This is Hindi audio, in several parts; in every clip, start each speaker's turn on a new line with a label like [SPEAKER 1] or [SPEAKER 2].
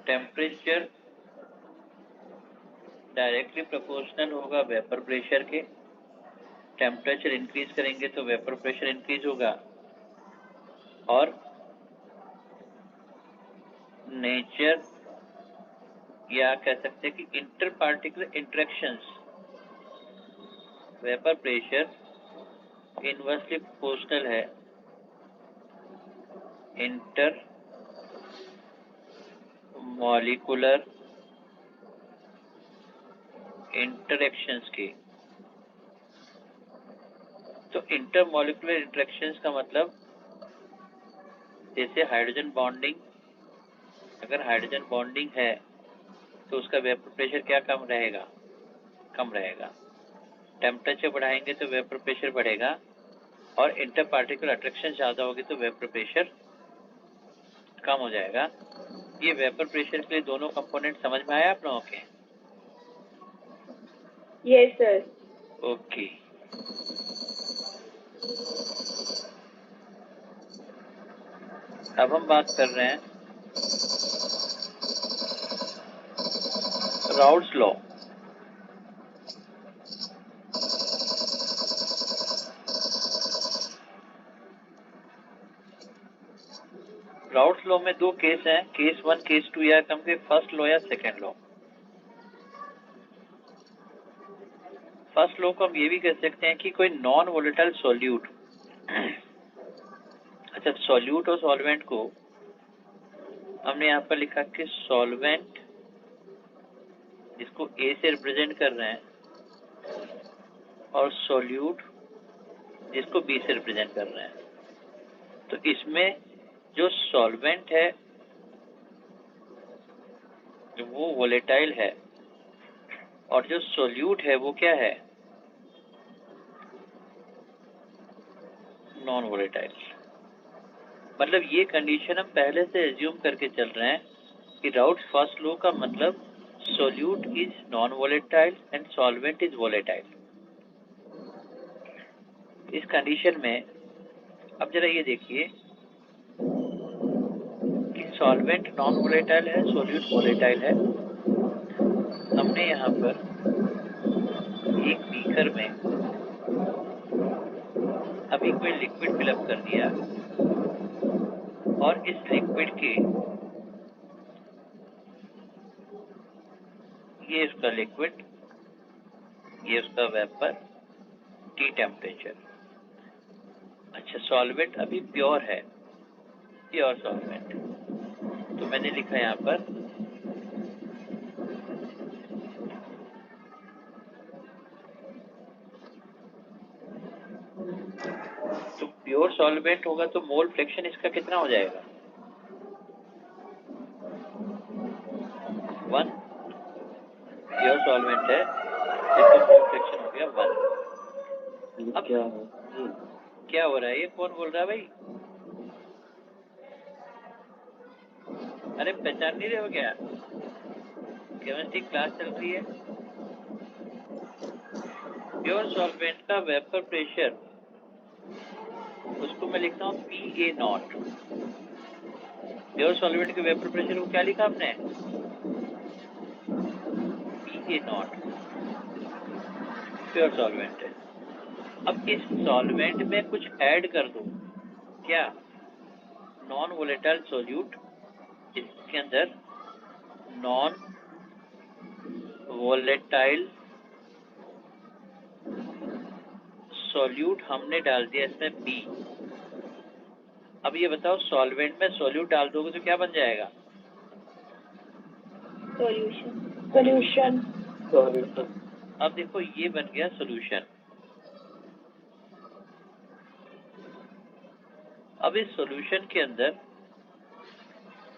[SPEAKER 1] टेम्परेचर डायरेक्टली प्रोपोर्शनल होगा वेपर प्रेशर के। टेम्परेचर इंक्रीज करेंगे तो वेपर प्रेशर इंक्रीज होगा। और नेचर या कह सकते हैं कि inter particular interactions vapour pressure inversely proportional है इंटर मॉलिक्यूलर इंटरेक्शंस की। तो इंटरमॉलिक्यूलर इंटरेक्शंस का मतलब जैसे हाइड्रोजन बॉन्डिंग, अगर हाइड्रोजन बॉन्डिंग है तो उसका वेपर प्रेशर क्या कम रहेगा? कम रहेगा। टेम्परेचर बढ़ाएंगे तो वेपर प्रेशर बढ़ेगा और इंटर पार्टिकुलर अट्रैक्शन ज़्यादा होगी तो वेपर प्रेशर कम हो जाएगा। ये वेपर प्रेशर के लिए दोनों कंपोनेंट समझ में आया आप लोगों के?
[SPEAKER 2] Yes sir.
[SPEAKER 1] ओके। अब हम बात कर रहे हैं राउल्ट्स लॉ। राउल्ट्स लॉ में दो केस हैं, केस 1 केस 2 या कम के फर्स्ट लॉ या सेकेंड लॉ। फर्स्ट लॉ को हम ये भी कह सकते हैं कि कोई नॉन वोलेटाइल सॉल्यूट, अच्छा सॉल्यूट और सॉल्वेंट को हमने यहाँ पर लिखा कि सॉल्वेंट जिसको ए से रिप्रेजेंट कर रहे हैं और सॉल्यूट जिसको बी से रिप्रेजेंट कर रहे हैं। तो इसमें जो सॉल्वेंट है वो वोलेटाइल है और जो सॉल्यूट है वो क्या है? Non volatile. मतलब ये कंडीशन हम पहले से एज्यूम करके चल रहे हैं कि राउल्ट्स फर्स्ट लॉ का मतलब solute is non volatile and solvent is volatile. इस कंडीशन में अब जरा ये देखिए कि सॉल्वेंट नॉन वोलेटाइल है, सॉल्यूट वोलेटाइल है। हमने यहाँ पर एक बीकर में अभी कोई लिक्विड फिलअप कर दिया और इस लिक्विड के ये उसका लिक्विड, ये उसका वेपर, टी टेम्परेचर। अच्छा सॉल्वेंट अभी प्योर है, प्योर सॉल्वेंट। तो मैंने लिखा यहाँ पर तो प्योर सॉल्वेंट होगा तो मोल फ्रैक्शन इसका कितना हो जाएगा? 1। प्योर सॉल्वेंट है इसका मोल फ्रैक्शन हो गया 1। अब क्या हो रहा है? ये कौन बोल रहा है भाई? अरे पहचान नहीं रहे हो क्या? केमिस्ट्री क्लास चल रही है। प्योर सॉल्वेंट का वेपर प्रेशर उसको मैं लिखता हूँ PA0। प्योर सॉल्वेंट के वेपर प्रेशर को क्या लिखा आपने? PA0। प्योर सॉल्वेंट है। अब इस सॉल्वेंट में कुछ ऐड कर दो, क्या? नॉन वोलेटाइल सॉल्यूट, इसके अंदर नॉन वोलेटाइल सॉल्यूट हमने डाल दिया इसमें B। अब ये बताओ सॉल्वेंट में सॉल्यूट डाल दोगे तो क्या बन जाएगा?
[SPEAKER 2] सॉल्यूशन।
[SPEAKER 1] अब देखो ये बन गया सॉल्यूशन। अब इस सॉल्यूशन के अंदर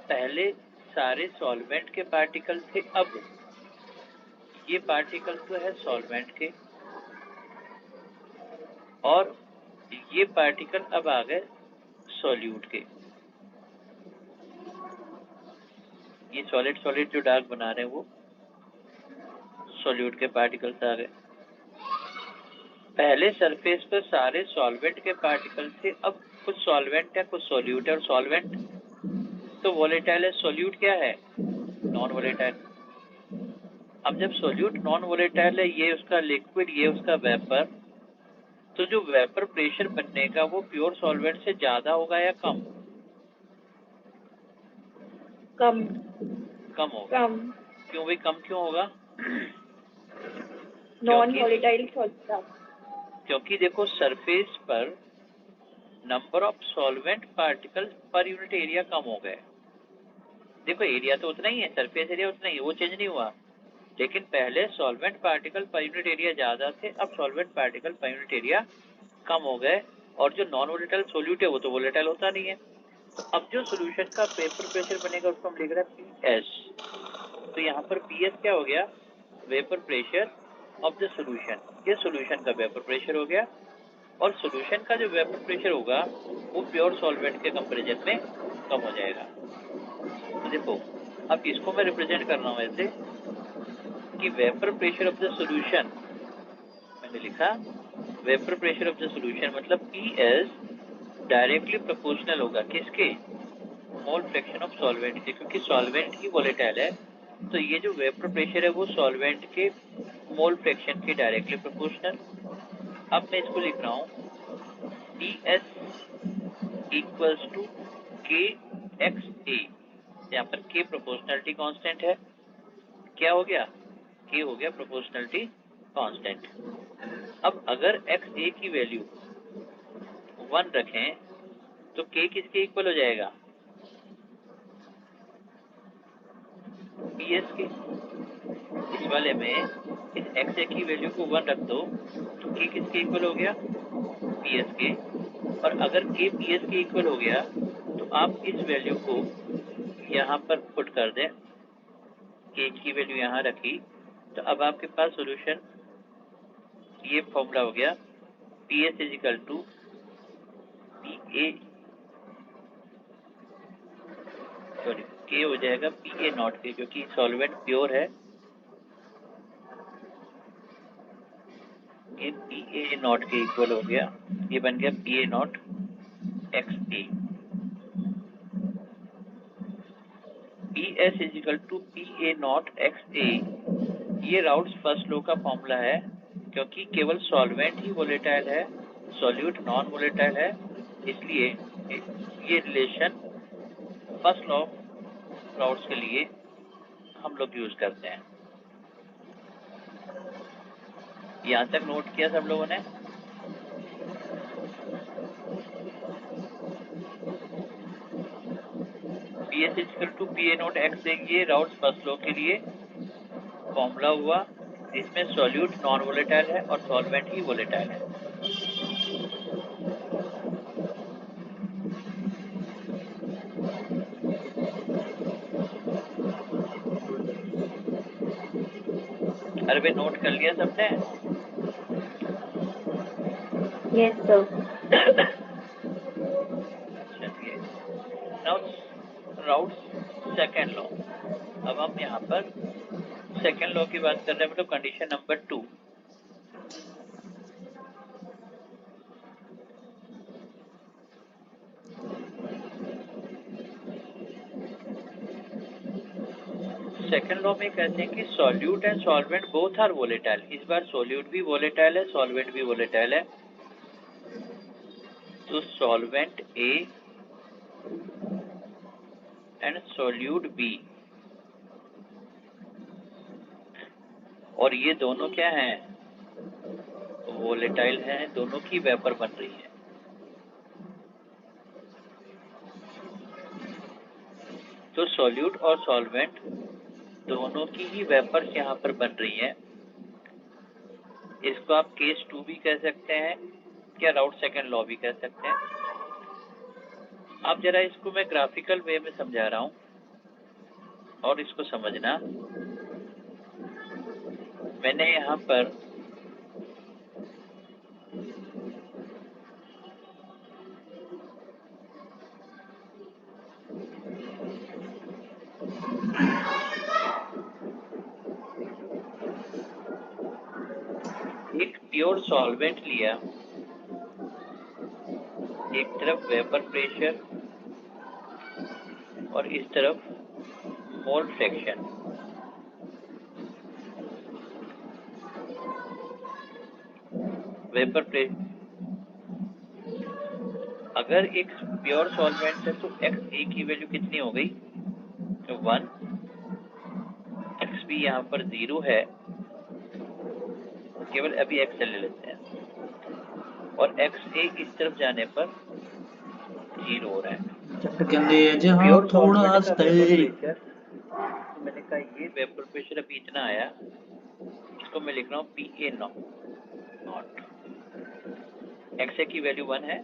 [SPEAKER 1] पहले सारे सॉल्वेंट के पार्टिकल थे, अब ये पार्टिकल तो है सॉल्वेंट के और ये पार्टिकल अब आ गए सॉल्यूट के। ये सॉलिड सॉलिड जो डार्क बना रहे हैं वो सॉल्यूट के पार्टिकल्स आ गए। पहले सरफेस पर सारे सॉल्वेंट के पार्टिकल थे, अब कुछ सॉल्वेंट है, कुछ सोल्यूट है, और सॉल्वेंट तो वोलेटाइल है, सोल्यूट क्या है? Non volatile. अब जब सोल्यूट नॉन वोलेटाइल है, ये उसका लिक्विड, ये उसका वेपर, तो जो वेपर प्रेशर बनने का वो प्योर सॉल्वेंट से ज्यादा होगा या कम?
[SPEAKER 2] कम।
[SPEAKER 1] कम होगा।
[SPEAKER 2] कम।
[SPEAKER 1] क्यों भाई, कम क्यों होगा?
[SPEAKER 2] Non volatile solvent.
[SPEAKER 1] क्योंकि देखो सरफेस पर number of solvent particles per unit area कम हो गए। देखो एरिया तो उतना ही है, सरफेस एरिया उतना ही है, वो चेंज नहीं हुआ, लेकिन पहले solvent particle per unit area ज्यादा थे, अब solvent particle per unit area कम हो गए। और जो नॉन वोलेटाइल सोल्यूट है वो तो वोलेटाइल होता नहीं है। अब जो सोल्यूशन का वेपर प्रेशर बनेगा उसको हम लिख रहे हैं PS। तो यहाँ पर PS क्या हो गया? Vapour pressure of the solution. ये सोल्यूशन का वेपर प्रेशर हो गया, और सोल्यूशन का जो वेपर प्रेशर होगा वो प्योर सॉल्वेंट के कंपैरिजन में कम हो जाएगा। तो देखो अब इसको मैं रिप्रेजेंट कर रहा हूँ ऐसे कि vapour pressure of the solution, मैंने लिखा vapour pressure of the solution मतलब PS डायरेक्टली प्रोपोर्शनल होगा किसके? मोल फ्रैक्शन ऑफ सॉल्वेंट के, क्योंकि सॉल्वेंट ही वोलेटाइल है, तो ये जो वेपर प्रेशर है वो सॉल्वेंट के मोल फ्रैक्शन के डायरेक्टली प्रोपोर्शनल। अब मैं इसको लिख रहा हूँ PS इक्वल्स टू KXA। यहाँ पर K प्रोपोर्शनलिटी कांस्टेंट है, क्या हो गया? K हो गया प्रोपोर्शनलिटी कांस्टेंट। अब अगर XA की वैल्यू 1 रखें तो K किसके इक्वल हो जाएगा? PS के। इस वाले में इस XA की वैल्यू को 1 रख दो तो K किसके इक्वल हो गया? PS के। और अगर K PS के इक्वल हो गया तो आप इस वैल्यू को यहाँ पर पुट कर दें, K की वैल्यू यहाँ रखी, तो अब आपके पास सॉल्यूशन ये फॉर्मूला हो गया PS is equal to PA, sorry K हो जाएगा PA नॉट के, क्योंकि सॉल्वेंट प्योर है, ये PA नॉट के इक्वल हो गया, ये बन गया PA not XA। PS is equal to PA not XA, ये राउट्स फर्स्ट लॉ का फॉर्मूला है, क्योंकि केवल सॉल्वेंट ही वोलेटाइल है, सॉल्यूट नॉन वोलेटाइल है, इसलिए ये रिलेशन फर्स्ट लॉ राउट्स के लिए हम लोग यूज करते हैं। यहाँ तक नोट किया सब लोगों ने? PS equal to PA not X, ये राउट्स फर्स्ट लॉ के लिए फॉर्मूला हुआ, जिसमें सॉल्यूट नॉन वोलेटाइल है और सॉल्वेंट ही वोलेटाइल है। अरे भाई नोट कर लिया सबने?
[SPEAKER 2] Yes sir.
[SPEAKER 1] चलिए नाउ राउट्स सेकेंड लॉ। अब हम यहाँ पर सेकेंड लॉ की बात कर रहे हैं, मतलब कंडीशन नंबर 2। सेकेंड लॉ में कहते हैं कि solute and solvent both are volatile. इस बार सॉल्यूट भी वोलेटाइल है, सॉल्वेंट भी वोलेटाइल है। तो solvent A and solute B, और ये दोनों क्या हैं? वोलेटाइल हैं, दोनों की वेपर बन रही है। तो सॉल्यूट और सॉल्वेंट दोनों की ही वेपर्स यहाँ पर बन रही हैं। इसको आप केस 2 भी कह सकते हैं, क्या राउट सेकेंड लॉ भी कह सकते हैं। अब जरा इसको मैं ग्राफिकल वे में समझा रहा हूँ और इसको समझना। मैंने यहाँ पर एक प्योर सॉल्वेंट लिया, एक तरफ वेपर प्रेशर और इस तरफ मोल फ्रैक्शन। वेपर प्रेशर अगर एक प्योर सॉल्वेंट है तो XA की वैल्यू कितनी हो गई? तो 1, XB यहाँ पर 0 है, केवल अभी XL ले लेते हैं, और XA इस तरफ जाने पर 0 हो रहा है। प्योर सॉल्वेंट का वेपर प्रेशर, तो मैंने कहा ये वेपर प्रेशर अभी इतना आया, इसको मैं लिख रहा हूँ PA नॉट। XA की वैल्यू 1 है,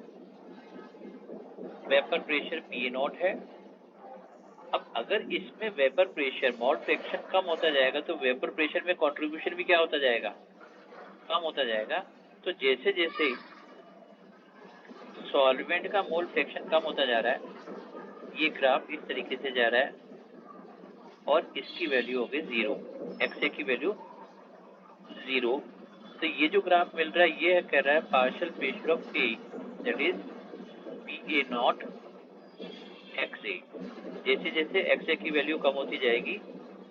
[SPEAKER 1] वेपर प्रेशर PA नॉट है। अब अगर इसमें वेपर प्रेशर मोल फ्रैक्शन कम होता जाएगा तो वेपर प्रेशर में कंट्रीब्यूशन भी क्या होता जाएगा? कम होता जाएगा। तो जैसे जैसे सॉल्वेंट का मोल फ्रैक्शन कम होता जा रहा है, ये ग्राफ इस तरीके से जा रहा है और इसकी वैल्यू हो गई 0, XA की वैल्यू 0। तो ये जो ग्राफ मिल रहा है ये कह रहा है partial pressure of A that is PA not XA। जैसे जैसे XA की वैल्यू कम होती जाएगी,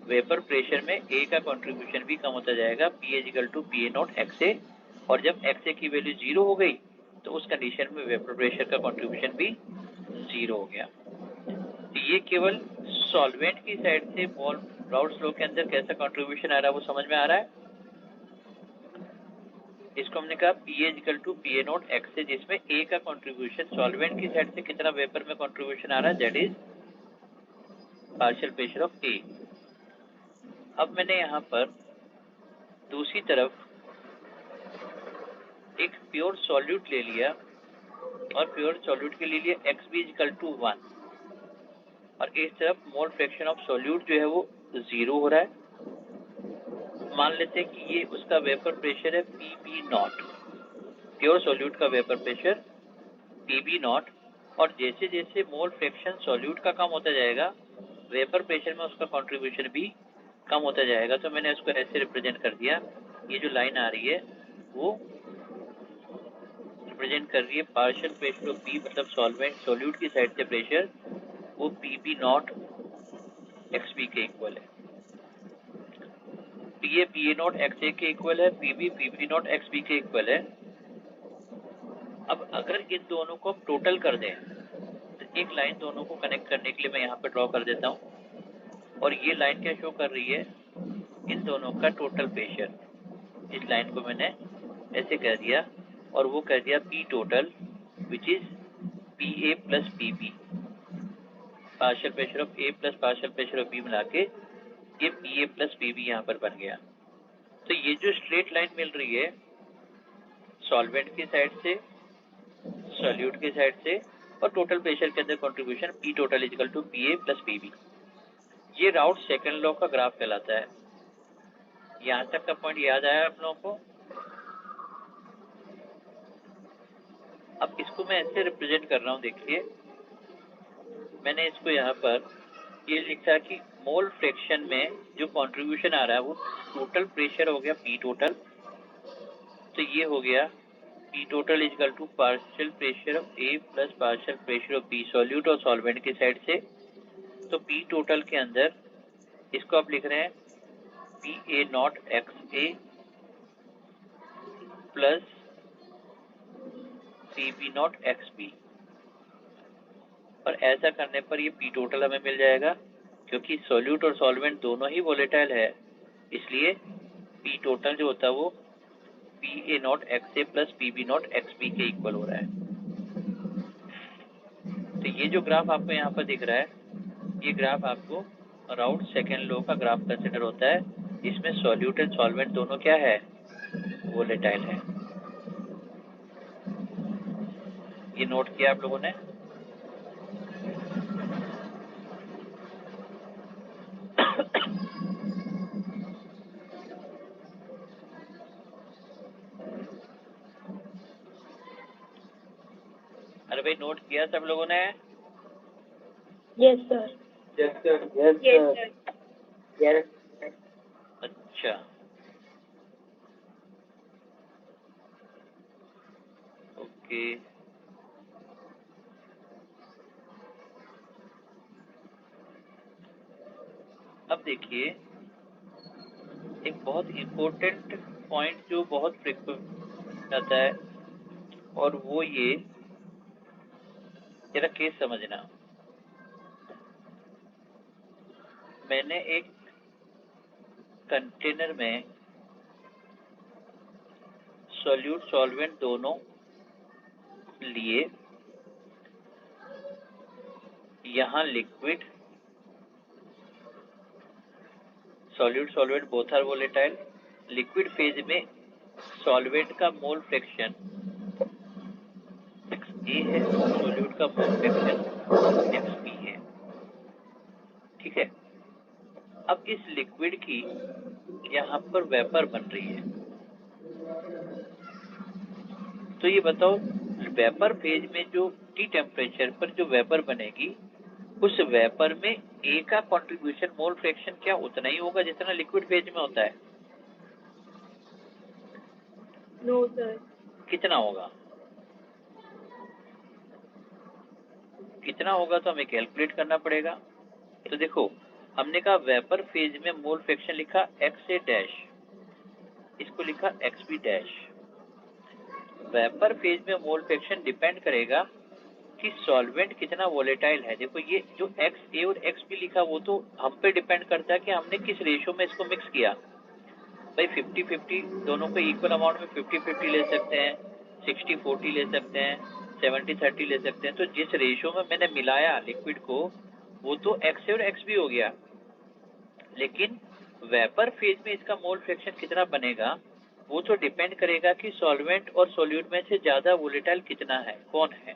[SPEAKER 1] वेपर प्रेशर में A का कंट्रीब्यूशन भी कम होता जाएगा, PA नॉट XA। और जब XA की वैल्यू 0 हो गई तो उस कंडीशन में वेपर प्रेशर का कंट्रीब्यूशन भी 0 हो गया। तो ये केवल सॉल्वेंट की साइड से राउल्ट्स लॉ के अंदर कैसा कंट्रीब्यूशन आ रहा है वो समझ में आ रहा है। इसको हमने कहा PA नॉट XA, जिसमें A का कंट्रीब्यूशन सॉल्वेंट की साइड से कितना वेपर में कंट्रीब्यूशन आ रहा है, that is partial pressure of A। अब मैंने यहाँ पर दूसरी तरफ एक प्योर सॉल्यूट ले लिया और प्योर सॉल्यूट के लिए लिया XB = 1, और इस तरफ मोल फ्रैक्शन ऑफ सॉल्यूट जो है वो 0 हो रहा है। मान लेते हैं कि ये उसका वेपर प्रेशर है PB नॉट, प्योर सॉल्यूट का वेपर प्रेशर PB नॉट। और जैसे जैसे मोल फ्रैक्शन सॉल्यूट का कम होता जाएगा, वेपर प्रेशर में उसका कंट्रीब्यूशन भी कम होता जाएगा। तो मैंने उसको ऐसे रिप्रेजेंट कर दिया, ये जो लाइन आ रही है वो रिप्रेजेंट कर रही है पार्शियल प्रेशर ऑफ B, मतलब सॉल्यूट की साइड से प्रेशर वो PB नॉट XB के इक्वल है, PA नॉट XA के इक्वल है, PB नॉट XB के इक्वल है। अब अगर इन दोनों को टोटल कर दें तो एक लाइन दोनों को कनेक्ट करने के लिए मैं यहाँ पर ड्रॉ कर देता हूँ, और ये लाइन क्या शो कर रही है, इन दोनों का टोटल प्रेशर। इस लाइन को मैंने ऐसे कह दिया और वो कह दिया P total which is PA plus PB, partial pressure of A plus partial pressure of B मिला के ये PA प्लस PB यहाँ पर बन गया। तो ये जो स्ट्रेट लाइन मिल रही है सॉल्वेंट की साइड से, सॉल्यूट की साइड से और टोटल प्रेशर के अंदर contribution P total = PA plus PB, ये राउल्ट सेकंड लॉ का ग्राफ कहलाता है। यहाँ तक का पॉइंट याद आया आप लोगों को? अब इसको मैं ऐसे रिप्रेजेंट कर रहा हूँ, देखिए मैंने इसको यहाँ पर ये लिखा कि मोल फ्रैक्शन में जो कंट्रीब्यूशन आ रहा है वो टोटल प्रेशर हो गया P टोटल, तो ये हो गया P total = partial pressure of A plus partial pressure of B, solute और सॉल्वेंट की साइड से। तो P टोटल के अंदर इसको आप लिख रहे हैं PA not XA plus PB not XB, और ऐसा करने पर ये P टोटल हमें मिल जाएगा, क्योंकि सॉल्यूट और सॉल्वेंट दोनों ही वोलेटाइल है, इसलिए P टोटल जो होता है वो PA not XA plus PB not XB के इक्वल हो रहा है। तो ये जो ग्राफ आपको यहाँ पर दिख रहा है, ये ग्राफ आपको राउल्ट सेकेंड लॉ का ग्राफ कंसिडर होता है, इसमें सॉल्यूट एंड सॉल्वेंट दोनों क्या है, वोलेटाइल है। ये नोट किया आप लोगों ने? अरे भाई नोट किया सब लोगों ने?
[SPEAKER 2] Yes, sir.
[SPEAKER 3] Yes, sir.
[SPEAKER 2] Yes, sir.
[SPEAKER 3] Yes.
[SPEAKER 1] अच्छा, ओके। अब देखिए एक बहुत इम्पोर्टेंट पॉइंट जो बहुत फ्रिक्वेंट आता है, और वो ये, जरा केस समझना। मैंने एक कंटेनर में सॉल्यूट सॉल्वेंट दोनों लिए, यहाँ liquid, solute solvent both are volatile. Liquid phase में सॉल्वेंट का मोल फ्रैक्शन XA है, सॉल्यूट का मोल फ्रैक्शन XB है। ठीक है। अब इस लिक्विड की यहाँ पर वेपर बन रही है, तो ये बताओ वेपर फेज में जो T टेम्परेचर पर जो वेपर बनेगी, उस वेपर में A का कंट्रीब्यूशन मोल फ्रैक्शन क्या उतना ही होगा जितना लिक्विड फेज में होता है?
[SPEAKER 2] No sir.
[SPEAKER 1] कितना होगा? कितना होगा तो हमें कैलकुलेट करना पड़ेगा। तो देखो हमने कहा वेपर फेज में मोल फ्रैक्शन लिखा XA डैश, इसको लिखा XB डैश। वेपर फेज में मोल फ्रैक्शन डिपेंड करेगा कि सॉल्वेंट कितना वोलेटाइल है। देखो ये जो XA और XB लिखा वो तो हम पे डिपेंड करता है कि हमने किस रेशियो में इसको मिक्स किया। भाई 50-50 दोनों को इक्वल अमाउंट में 50-50 ले सकते हैं, 60-40 ले सकते हैं, 70-30 ले सकते हैं। तो जिस रेशियो में मैंने मिलाया लिक्विड को वो तो XA और XB हो गया, लेकिन वेपर फेज में इसका मोल फ्रैक्शन कितना बनेगा वो तो डिपेंड करेगा कि सॉल्वेंट और सॉल्यूट में से ज्यादा वोलेटाइल कितना है, कौन है।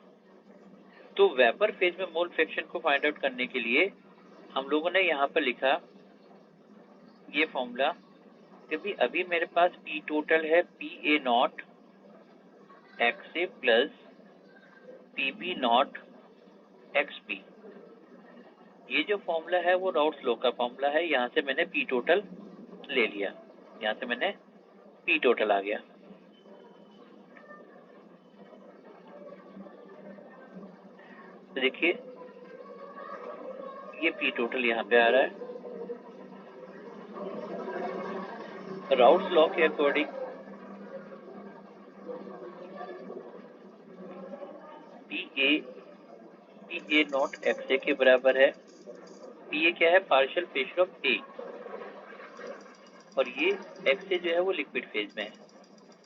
[SPEAKER 1] तो वेपर फेज में मोल फ्रैक्शन को फाइंड आउट करने के लिए हम लोगों ने यहाँ पर लिखा ये फॉर्मूला कि भी अभी मेरे पास P टोटल है PA not XA plus PB not XB। ये जो फॉर्मूला है वो राउट्स लॉ का फॉर्मूला है। यहाँ से मैंने P टोटल ले लिया, यहाँ से मैंने P टोटल आ गया। तो देखिए ये P टोटल यहाँ पे आ रहा है। राउट्स लॉ के अकॉर्डिंग PA नॉट XA के बराबर है। PA क्या है? पार्शियल प्रेशर ऑफ A, और ये XA जो है वो लिक्विड फेज में है।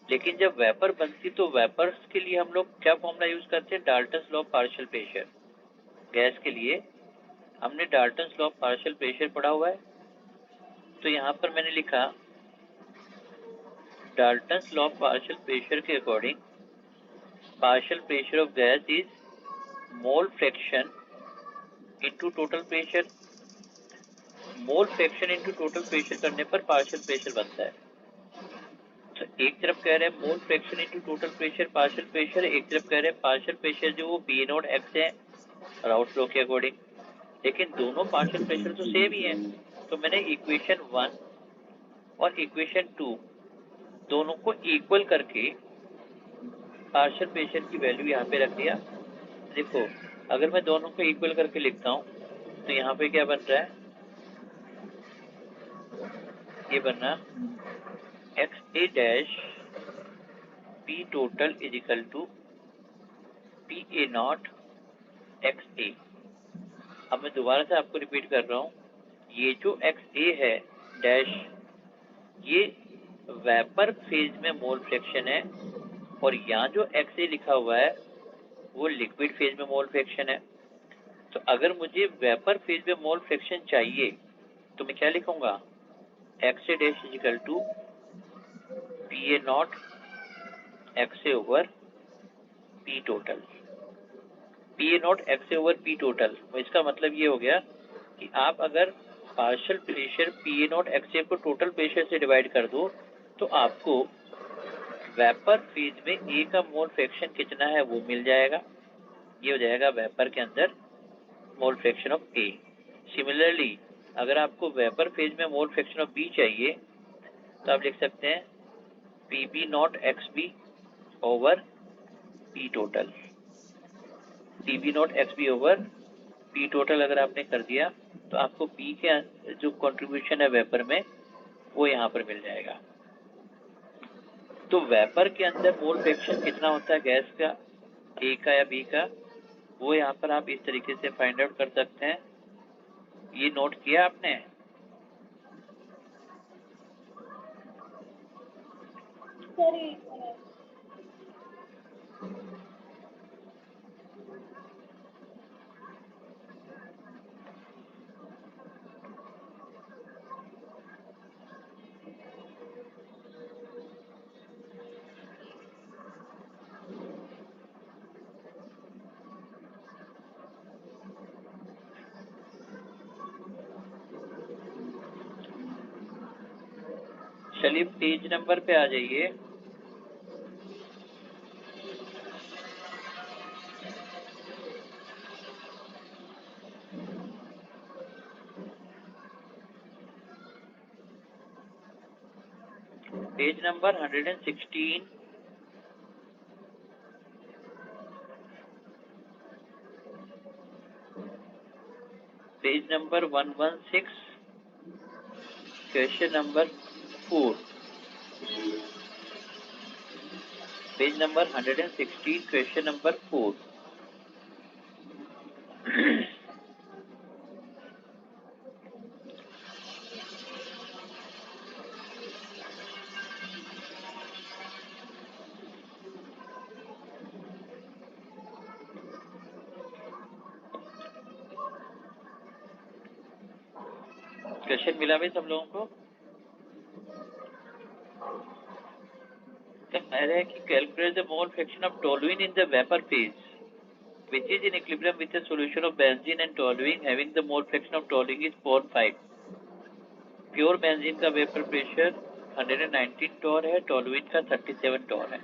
[SPEAKER 1] लेकिन जब वेपर बनती तो वेपर्स के लिए हम लोग क्या फॉर्मूला यूज करते हैं? Dalton's law of partial pressure. Gas के लिए हमने Dalton's law of partial pressure पढ़ा हुआ है। तो यहाँ पर मैंने लिखा Dalton's law of partial pressure के according partial pressure of gas is mole fraction into total pressure. Mole fraction into total pressure करने पर पार्शियल प्रेशर बनता है। तो एक तरफ कह रहे हैं mole fraction into total pressure partial pressure, एक तरफ कह रहे हैं पार्शियल प्रेशर जो वो P नॉट X है राउट्स लॉ के अकॉर्डिंग। लेकिन दोनों पार्शियल प्रेशर तो सेम ही है, तो मैंने इक्वेशन 1 और इक्वेशन 2 दोनों को इक्वल करके पार्शियल प्रेशर की वैल्यू यहाँ पे रख दिया। देखो अगर मैं दोनों को इक्वल करके लिखता हूँ तो यहाँ पे क्या बन रहा है? ये बन रहा XA dash P total is equal to PA not XA। अब मैं दोबारा से आपको रिपीट कर रहा हूँ, ये जो XA है डैश ये वेपर फेज में मोल फ्रैक्शन है, और यहाँ जो XA लिखा हुआ है वो लिक्विड फेज में मोल फ्रैक्शन है। तो अगर मुझे वेपर फेज में मोल फ्रैक्शन चाहिए तो मैं क्या लिखूंगा? XA dash is equal to PA not XA over P total. PA not XA over P total, इसका मतलब ये हो गया कि आप अगर partial pressure PA not XA को टोटल प्रेशर से डिवाइड कर दो तो आपको वेपर फेज में A का मोल फ्रैक्शन कितना है वो मिल जाएगा। ये हो जाएगा वेपर के अंदर मोल फ्रैक्शन ऑफ A। सिमिलरली अगर आपको वेपर फेज में मोल फ्रैक्शन ऑफ B चाहिए तो आप लिख सकते हैं PB not XB over P total, PB not XB over P total अगर आपने कर दिया तो आपको पी के जो कंट्रीब्यूशन है वेपर में वो यहाँ पर मिल जाएगा। तो वेपर के अंदर मोल फ्रैक्शन कितना होता है गैस का, ए का या बी का, वो यहाँ पर आप इस तरीके से फाइंड आउट कर सकते हैं। ये नोट किया आपने?
[SPEAKER 2] सर
[SPEAKER 1] चलिए पेज नंबर पे आ जाइए। Page number 116, page number 116, question number 4। Page number 116, question number 4। Question मिला भी सब लोगों को? कह रहे हैं कि calculate the mole fraction of toluene in the vapour phase which is in equilibrium with a solution of benzene and toluene having the mole fraction of toluene is 0.5। Pure benzene का वेपर प्रेशर 119 टॉर है, टोलुइन का 37 टॉर है।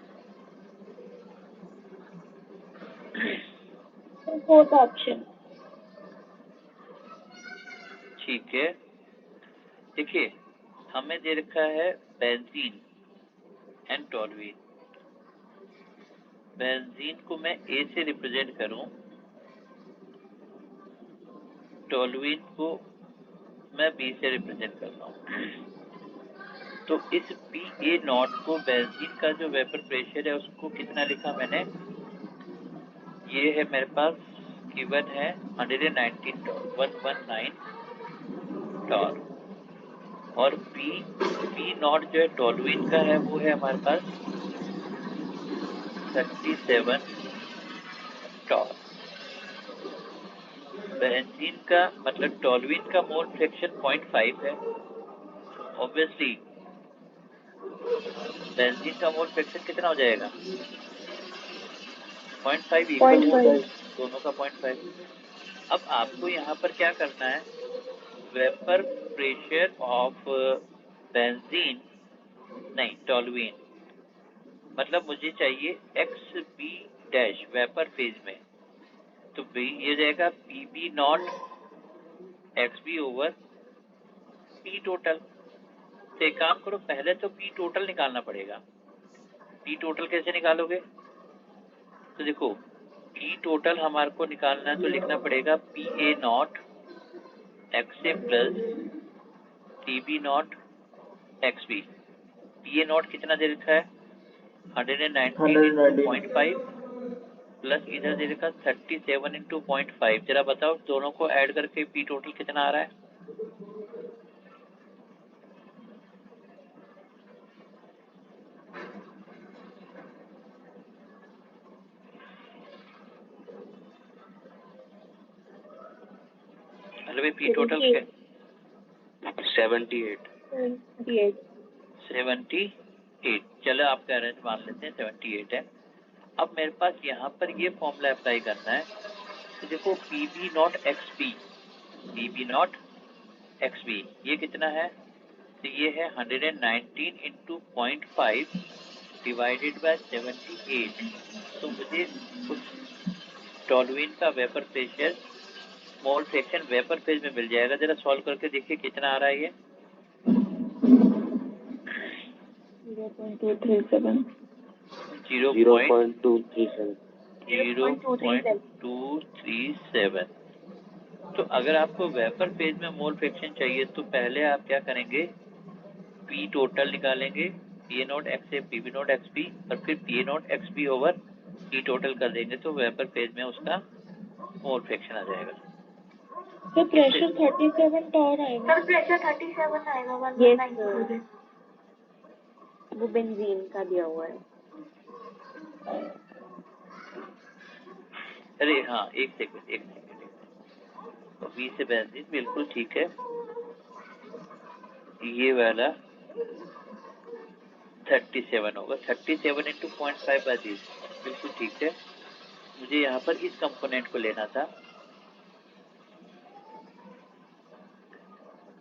[SPEAKER 2] Fourth option.
[SPEAKER 1] ठीक है, देखिए हमें दे रखा है बेंजीन एंड टोलुइन। बेंजीन को मैं ए से रिप्रेजेंट करूं, टोलुइन को मैं बी से रिप्रेजेंट करता हूं। तो इस पी ए नॉट को बेंजीन का जो वेपर प्रेशर है उसको कितना लिखा मैंने, ये है मेरे पास गिवन है 119 टॉर, 119 टॉर। और पी नॉट जो है टोलुइन का है वो है हमारे पास 37 टॉर। बेंजीन का मतलब टोलुइन का मोल फ्रैक्शन 0.5 है। ऑब्वियसली बेंजीन का मोल फ्रैक्शन कितना हो जाएगा, 0.5 इक्वल दोनों का 0.5। अब आपको यहाँ पर क्या करना है, वेपर प्रेशर ऑफ बेंजीन नहीं टोलुइन, मतलब मुझे चाहिए X B dash vapour phase में, तो बी ये जाएगा P B not X B over P total. तो एक काम करो, पहले तो पी टोटल निकालना पड़ेगा। पी टोटल कैसे निकालोगे, तो देखो पी टोटल हमारे को निकालना है तो लिखना पड़ेगा P A not X A plus T B not X B. P A not कितना दे रखा है 119.5 प्लस इधर दे रखा 37 इंटू 0.5। जरा बताओ दोनों को ऐड करके पी टोटल कितना आ रहा है। हेलो भाई, पी टोटल 78। चलो आप कह रहे हैं मान लेते हैं 78 है। अब मेरे पास यहाँ पर ये फॉर्मूला अप्लाई करना है। तो देखो P B not X B, P B not X B ये कितना है, तो ये है 119 इंटू 0.5 डिवाइडेड बाय 78। तो मुझे उस टोलुइन का vapour pressure mole fraction vapour phase में मिल जाएगा। जरा सॉल्व करके देखिए कितना आ रहा है ये।
[SPEAKER 2] 0.237
[SPEAKER 1] 0.237। तो अगर आपको वेपर फेज में मोल फ्रैक्शन चाहिए तो पहले आप क्या करेंगे, पी टोटल निकालेंगे, P A not X A P B not X P, और फिर P A not X P over P total कर देंगे तो वेपर फेज में उसका मोल फ्रैक्शन आ जाएगा।
[SPEAKER 2] तो प्रेशर 37 टॉर आएगा।
[SPEAKER 4] सर प्रेशर 37 आएगा 119। वो बेंजीन का दिया हुआ है।
[SPEAKER 1] अरे हाँ, एक सेकंड। तो बी से बेंजीन बिल्कुल ठीक है। ये वाला 37 होगा, 37 इंटू 0.5 बाय दिस, बिल्कुल ठीक है। मुझे यहाँ पर इस कंपोनेंट को लेना था।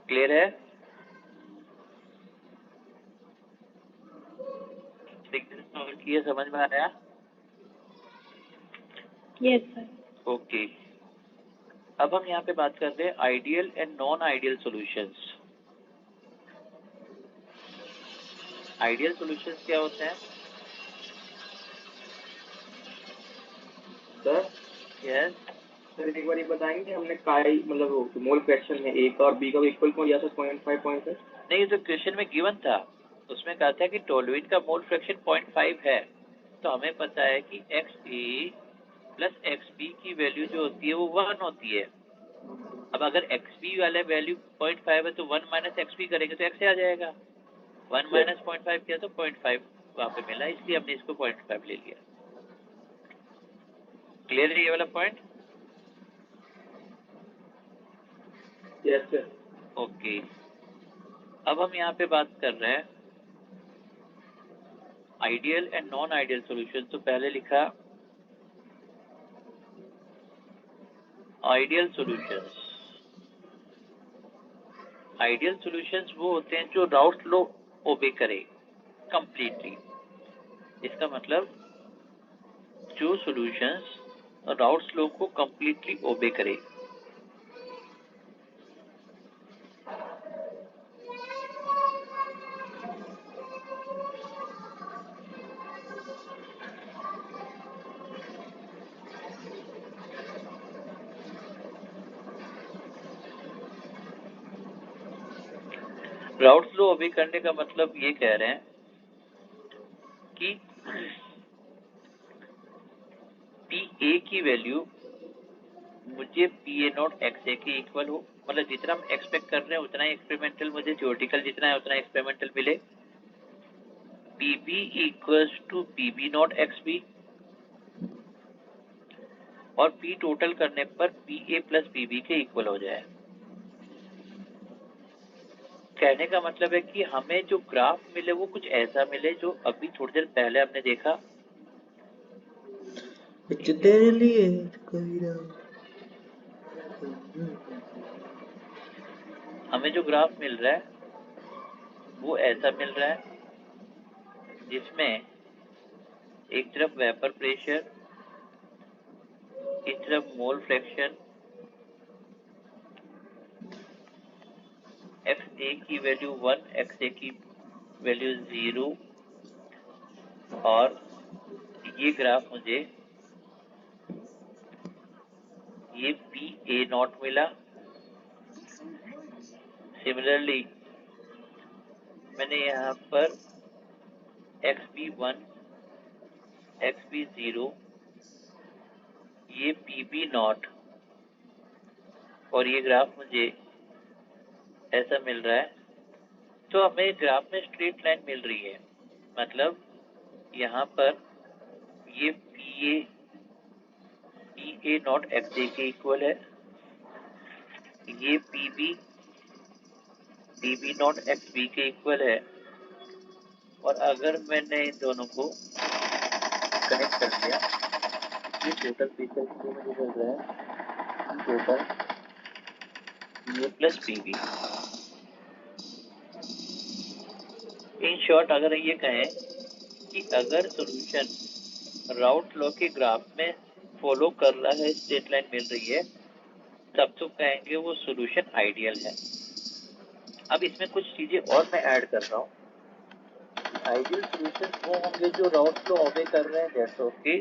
[SPEAKER 1] क्लियर है? किया, समझ में आ रहा है?
[SPEAKER 2] Yes sir.
[SPEAKER 1] ओके, अब हम यहाँ पे बात कर रहे हैं ideal and non ideal solutions. Ideal solutions क्या होते हैं?
[SPEAKER 3] सर
[SPEAKER 1] यस,
[SPEAKER 3] सर एक बार ये बताएंगे, हमने काई मतलब मोल फ्रैक्शन में ए का और बी का इक्वल क्यों लिया था 0.5 पॉइंट है?
[SPEAKER 1] नहीं, तो क्वेश्चन में गिवन था, उसमें कहा था कि टोलुइन का मोल फ्रैक्शन 0.5 है, तो हमें पता है कि x A plus x B की वैल्यू जो होती है वो 1 होती है। अब अगर एक्स बी वाले वैल्यू 0.5 है तो 1 माइनस एक्स बी करेंगे तो एक्स आ जाएगा। 1 माइनस 0.5 किया तो 0.5 वहाँ पे मिला, इसलिए हमने इसको 0.5 ले लिया। क्लियर है ये वाला पॉइंट?
[SPEAKER 3] Yes sir.
[SPEAKER 1] ओके, अब हम यहाँ पे बात कर रहे हैं ideal and non ideal solution. तो पहले लिखा आइडियल सॉल्यूशंस। आइडियल सॉल्यूशंस वो होते हैं जो राउट लॉ ओबे करे कंप्लीटली। इसका मतलब जो सॉल्यूशंस राउट्स लॉ को कंप्लीटली ओबे करे। राउट्स लॉ ओबे करने का मतलब ये कह रहे हैं कि पी ए की वैल्यू मुझे P A not X A के इक्वल हो, मतलब जितना हम एक्सपेक्ट कर रहे हैं उतना ही एक्सपेरिमेंटल, मुझे थ्योरेटिकल जितना है उतना एक्सपेरिमेंटल मिले। P B equals to P B not X B, और पी टोटल करने पर P A plus P B के इक्वल हो जाए। कहने का मतलब है कि हमें जो ग्राफ मिले वो कुछ ऐसा मिले जो अभी थोड़ी देर पहले हमने देखा।
[SPEAKER 3] तेरे लिए कोई ना।
[SPEAKER 1] हमें जो ग्राफ मिल रहा है वो ऐसा मिल रहा है जिसमें एक तरफ वेपर प्रेशर, इस तरफ मोल फ्रैक्शन, एक्स ए की वैल्यू 1, एक्स ए की वैल्यू 0, और ये ग्राफ मुझे ये पी ए नॉट मिला। सिमिलरली मैंने यहाँ पर एक्स बी 1, एक्स बी 0, ये पी बी नॉट, और ये ग्राफ मुझे ऐसा मिल रहा है। तो हमें ग्राफ में स्ट्रेट लाइन मिल रही है, मतलब यहाँ पर ये P A not X A के इक्वल है, ये P B not X B के इक्वल है, और अगर मैंने इन दोनों को कनेक्ट कर दिया, ये टोटल पिक्चर जो मुझे मिल रहा है टोटल ये plus P B. In short अगर ये कहें कि अगर सॉल्यूशन राउट लॉ के ग्राफ में फॉलो कर रहा है, स्ट्रेट लाइन मिल रही है, तब तो कहेंगे वो सॉल्यूशन आइडियल है। अब इसमें कुछ चीजें और मैं ऐड कर रहा हूँ। आइडियल सॉल्यूशन वो होंगे जो राउट लॉ ओबे कर रहे हैं, दैट्स ओके।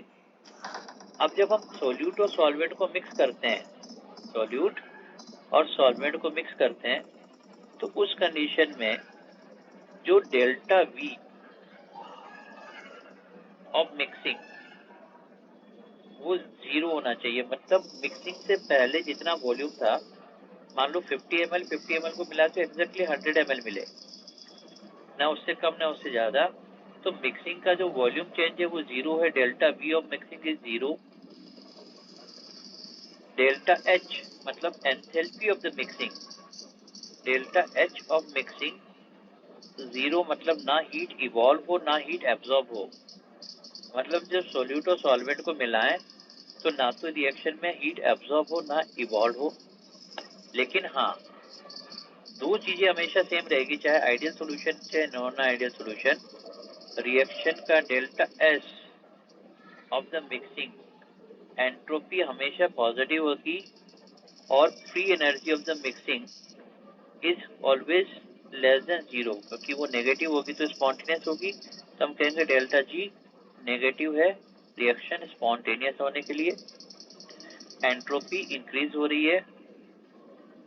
[SPEAKER 1] अब जब हम सोल्यूट और सॉल्वेंट को मिक्स करते हैं, सोल्यूट और सॉल्वेंट को मिक्स करते हैं, तो उस कंडीशन में जो डेल्टा V ऑफ मिक्सिंग वो 0 होना चाहिए। मतलब मिक्सिंग से पहले जितना वॉल्यूम था, मान लो 50 ml को मिला तो एग्जैक्टली 100 ml मिले, ना उससे कम ना उससे ज्यादा। तो मिक्सिंग का जो वॉल्यूम चेंज है वो 0 है, delta V of mixing is 0। Delta H मतलब enthalpy of the mixing, delta H of mixing 0 मतलब ना हीट इवॉल्व हो ना हीट एब्जॉर्ब हो। मतलब जब सोल्यूट और सॉल्वेंट को मिलाएं तो ना तो रिएक्शन में हीट एब्जॉर्ब हो ना इवॉल्व हो। लेकिन हाँ, दो चीजें हमेशा सेम रहेगी, चाहे आइडियल सॉल्यूशन चाहे नॉन आइडियल सॉल्यूशन। रिएक्शन का delta S of the mixing, entropy हमेशा पॉजिटिव होगी और free energy of the mixing is always less than 0, क्योंकि वो नेगेटिव होगी तो स्पॉन्टेनियस होगी। तो हम कहेंगे डेल्टा G नेगेटिव है रिएक्शन स्पॉन्टेनियस होने के लिए, एंट्रोपी इंक्रीज हो रही है।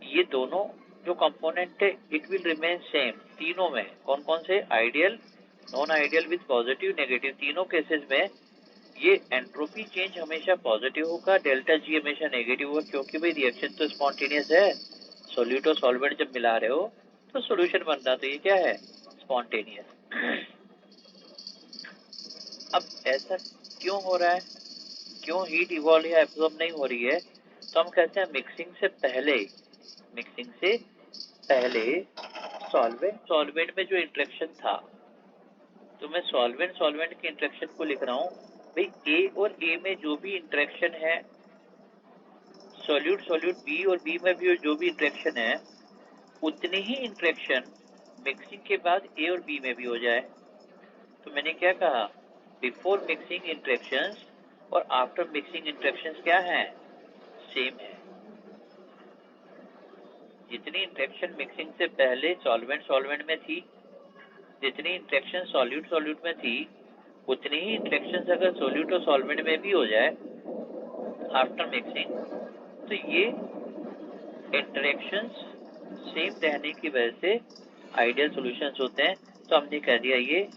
[SPEAKER 1] ये दोनों जो कंपोनेंट है इट विल रिमेन सेम तीनों में। कौन कौन से? Ideal, non ideal with positive negative, तीनों केसेस में ये एंट्रोपी चेंज हमेशा पॉजिटिव होगा, डेल्टा G हमेशा नेगेटिव होगा, क्योंकि भाई रिएक्शन तो स्पॉन्टेनियस है। सोल्यूट और सॉल्वेंट जब मिला रहे हो तो सोल्यूशन बन रहा, तो ये क्या है? स्पॉन्टेनियस। अब ऐसा क्यों हो रहा है? क्यों हीट इवॉल्व या एब्जॉर्ब नहीं हो रही है? तो हम कहते हैं मिक्सिंग से पहले सॉल्वेंट में जो इंटरेक्शन था, तो मैं सॉल्वेंट के इंटरेक्शन को लिख रहा हूँ। भाई A और A में जो भी इंटरेक्शन है, सोल्यूट B और B में भी जो भी इंटरेक्शन है, उतनी ही इंटरेक्शन मिक्सिंग के बाद A और B में भी हो जाए। तो मैंने क्या कहा? बिफोर मिक्सिंग इंटरेक्शंस और आफ्टर मिक्सिंग इंटरेक्शंस क्या है? सेम है। जितनी इंटरेक्शन मिक्सिंग से पहले सॉल्वेंट में थी, जितनी इंटरेक्शन सोल्यूट में थी, उतनी ही इंटरेक्शन अगर सोल्यूट और सॉल्वेंट में भी हो जाए आफ्टर मिक्सिंग, तो ये इंटरेक्शंस सेम रहने की वजह से आइडियल सॉल्यूशंस होते हैं। तो हमने कह दिया ये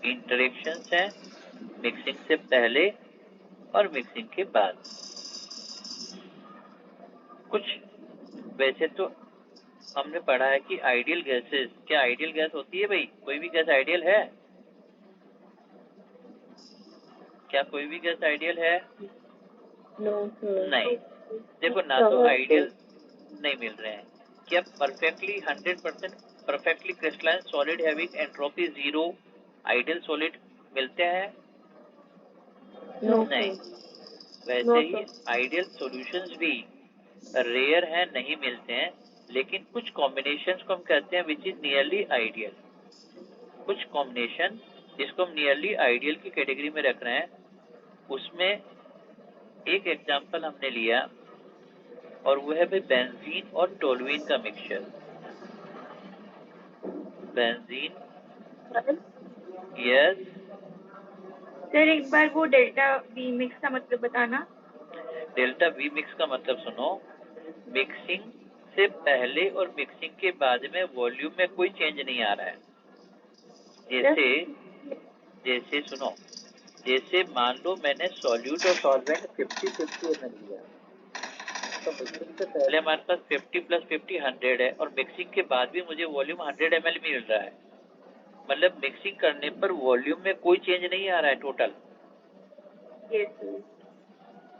[SPEAKER 1] इंटरेक्शंस हैं मिक्सिंग से पहले और मिक्सिंग के बाद। कुछ वैसे तो हमने पढ़ा है कि आइडियल गैसेस, क्या आइडियल गैस होती है भाई? कोई भी गैस आइडियल है? क्या कोई भी गैस आइडियल है? नहीं। देखो ना तो आइडियल नहीं मिल रहे हैं। क्या perfectly 100% perfectly crystalline solid having entropy 0 ideal solid मिलते हैं? नहीं। वैसे ही आइडियल सॉल्यूशंस भी रेयर है, नहीं मिलते हैं, लेकिन कुछ कॉम्बिनेशंस को हम कहते हैं विच इज नियरली आइडियल। कुछ कॉम्बिनेशन जिसको हम नियरली आइडियल की कैटेगरी में रख रहे हैं, उसमें एक एग्जांपल हमने लिया और वो है भाई बेंजीन और टोलुइन का मिक्सचर। Benzene, yes.
[SPEAKER 2] सर एक बार वो डेल्टा V मिक्स का मतलब बताना।
[SPEAKER 1] डेल्टा V मिक्स का मतलब सुनो, मिक्सिंग से पहले और मिक्सिंग के बाद में वॉल्यूम में कोई चेंज नहीं आ रहा है। जैसे सुनो, जैसे मान लो मैंने सॉल्यूट और सॉल्वेंट 50-50 ml लिया, तो मिक्सिंग से पहले हमारे पास 50 + 50 100 है, और मिक्सिंग के बाद भी मुझे वॉल्यूम 100 ml मिल रहा है। मतलब मिक्सिंग करने पर वॉल्यूम में कोई चेंज नहीं आ रहा है टोटल।